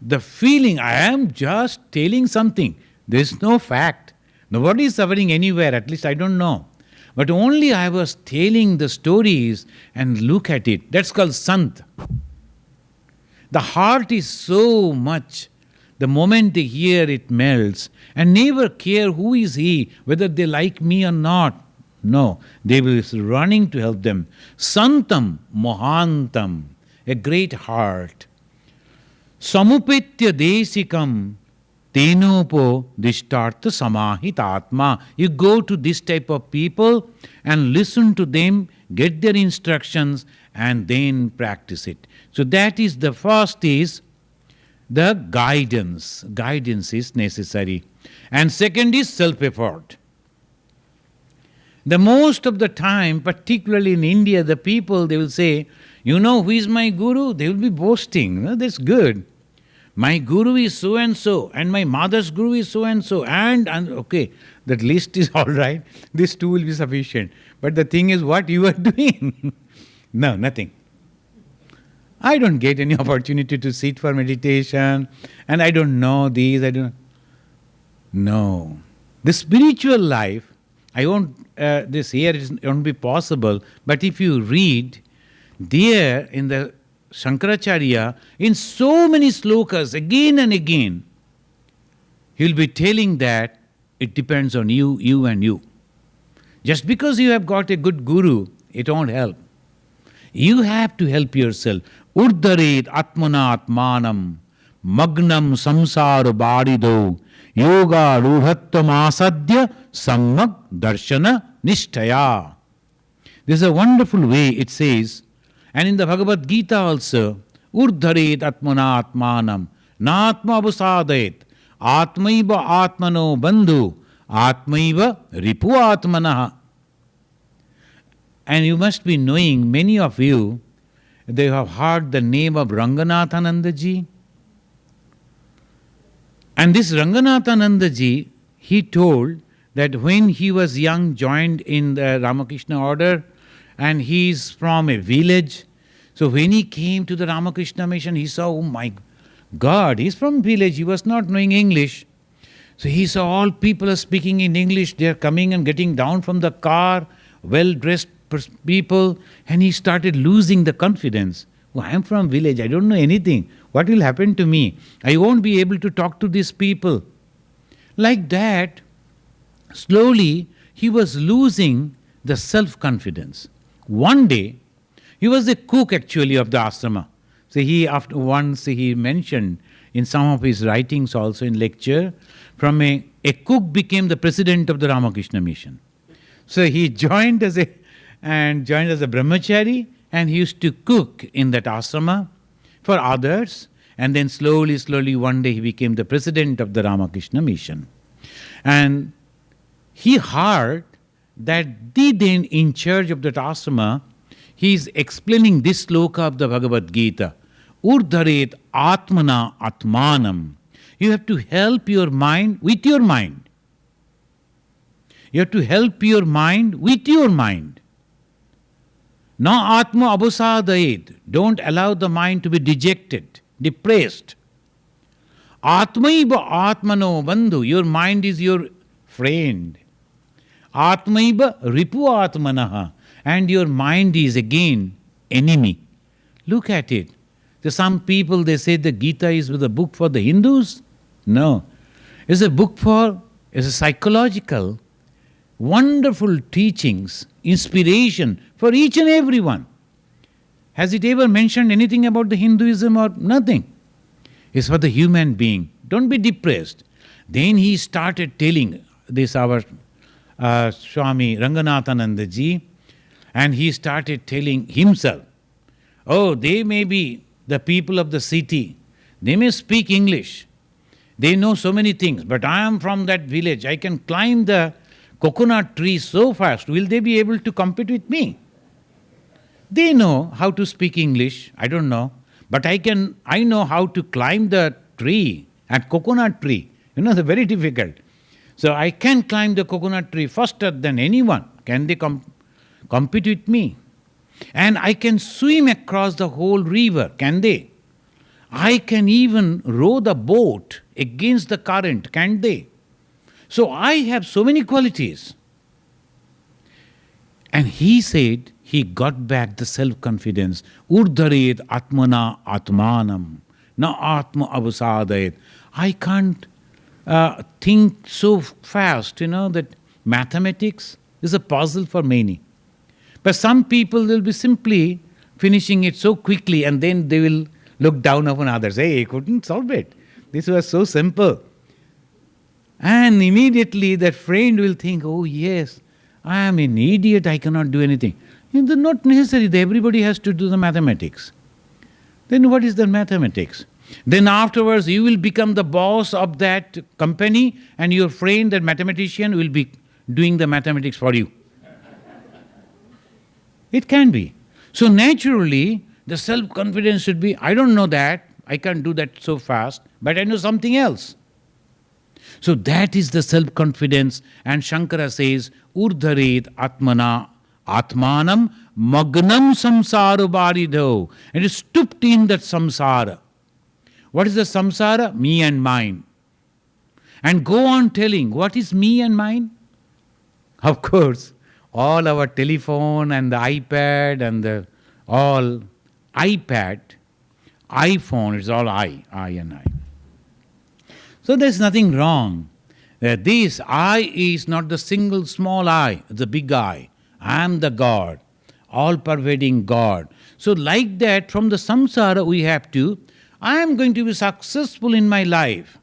The feeling, I am just telling something. There is no fact. Nobody is suffering anywhere, at least I don't know. But only I was telling the stories and look at it. That's called sant. The heart is so much. The moment they hear it melts and never care who is he, whether they like me or not. No, they will be running to help them. Santam mohantam, a great heart. Samupetya desikam tenopo dishtartha samahitatma. You go to this type of people and listen to them, get their instructions and then practice it. So that is the first is the guidance. Guidance is necessary. And second is self-effort. The most of the time, particularly in India, the people, they will say, you know who is my guru? They will be boasting. No, that's good. My guru is so and so, and my mother's guru is so and so, and okay, that list is all right. These two will be sufficient. But the thing is, what you are doing? No, nothing. I don't get any opportunity to sit for meditation, and I don't know these, I don't. No. The spiritual life, I won't, this here won't be possible, but if you read there in the Shankaracharya, in so many slokas, again and again, he'll be telling that it depends on you, you and you. Just because you have got a good guru, it won't help. You have to help yourself. Urdharet atmana atmanam magnam samsara badido yoga rudhattam asadya sammag darshana nishtaya. This is a wonderful way it says, and in the Bhagavad Gita also, Urdharet atmana atmanam natma abusadayet atmaiva atmano bandhu atmaiva ripu atmanaha. And you must be knowing, many of you, they have heard the name of Ranganathanandaji. And this Ranganathanandaji, he told that when he was young, joined in the Ramakrishna order, and he is from a village. So when he came to the Ramakrishna mission, he saw, oh my God, he's from village, he was not knowing English. So he saw all people are speaking in English, they are coming and getting down from the car, well-dressed people, and he started losing the confidence. Oh, I am from village, I don't know anything. What will happen to me? I won't be able to talk to these people. Like that, slowly he was losing the self-confidence. One day, he was the cook actually of the ashrama. So once he mentioned in some of his writings also in lecture, from a cook became the president of the Ramakrishna mission. So he joined as a brahmachari, and he used to cook in that ashrama for others, and then slowly one day he became the president of the Ramakrishna mission. And he heard that the then in charge of that ashrama, he is explaining this sloka of the Bhagavad Gita, Urdharet atmana atmanam. You have to help your mind with your mind. You have to help your mind with your mind. Na atma abusadayet. Don't allow the mind to be dejected, depressed. Atmaiva atmano bandhu. Your mind is your friend. Atmaiva ripu atmanaha. And your mind is again enemy. Look at it. So some people, they say the Gita is a book for the Hindus. No. It's a book it's a psychological, wonderful teachings, inspiration for each and every one. Has it ever mentioned anything about the Hinduism or nothing? It's for the human being. Don't be depressed. Then he started telling this our Swami Ranganathanandaji, and he started telling himself, oh, they may be the people of the city, they may speak English, they know so many things, but I am from that village, I can climb the coconut tree so fast, will they be able to compete with me? They know how to speak English, I don't know, but I know how to climb the tree, at coconut tree. They're very difficult. So I can climb the coconut tree faster than anyone. Can they compete with me? And I can swim across the whole river, can they? I can even row the boat against the current, can't they? So I have so many qualities. And he said, he got back the self-confidence. Urdharet atmana atmanam, na atma abusadayet. I can't think so fast, that mathematics is a puzzle for many. But some people will be simply finishing it so quickly, and then they will look down upon others. Hey, I couldn't solve it. This was so simple. And immediately that friend will think, oh yes, I am an idiot, I cannot do anything. It's not necessary that everybody has to do the mathematics. Then what is the mathematics? Then afterwards you will become the boss of that company, and your friend, that mathematician, will be doing the mathematics for you. It can be. So naturally, the self-confidence should be, I don't know that, I can't do that so fast, but I know something else. So that is the self-confidence, and Shankara says, Urdharet atmana Atmanam magnam samsara baridho. And is stooped in that samsara. What is the samsara? Me and mine. And go on telling, what is me and mine? Of course, all our telephone and the iPad and the all iPad, iPhone, it's all I and I. So there's nothing wrong. This I is not the single small I, the big I. I am the God, all pervading God. So, like that, from the samsara, we have to, I am going to be successful in my life.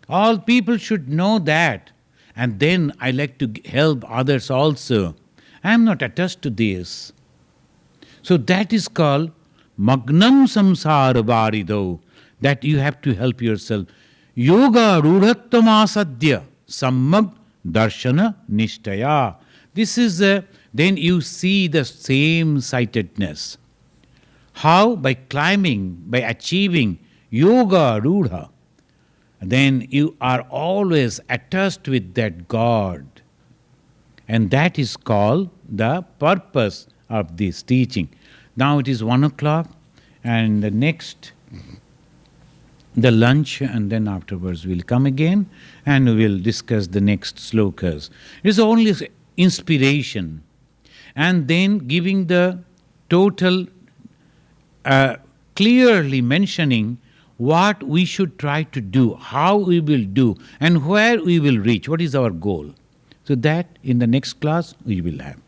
All people should know that. And then I like to help others also. I am not attached to this. So that is called Magnam Samsara Varido, that you have to help yourself. Yoga Rudhattamasadya Sammag Darshana Nishtaya. This is then you see the same sightedness. How? By climbing, by achieving Yoga Rudha. Then you are always attached with that God. And that is called the purpose of this teaching. Now it is 1 o'clock, and the next, the lunch, and then afterwards we'll come again and we will discuss the next slokas. It is only inspiration, and then giving the total, clearly mentioning what we should try to do, how we will do, and where we will reach, what is our goal. So that in the next class we will have.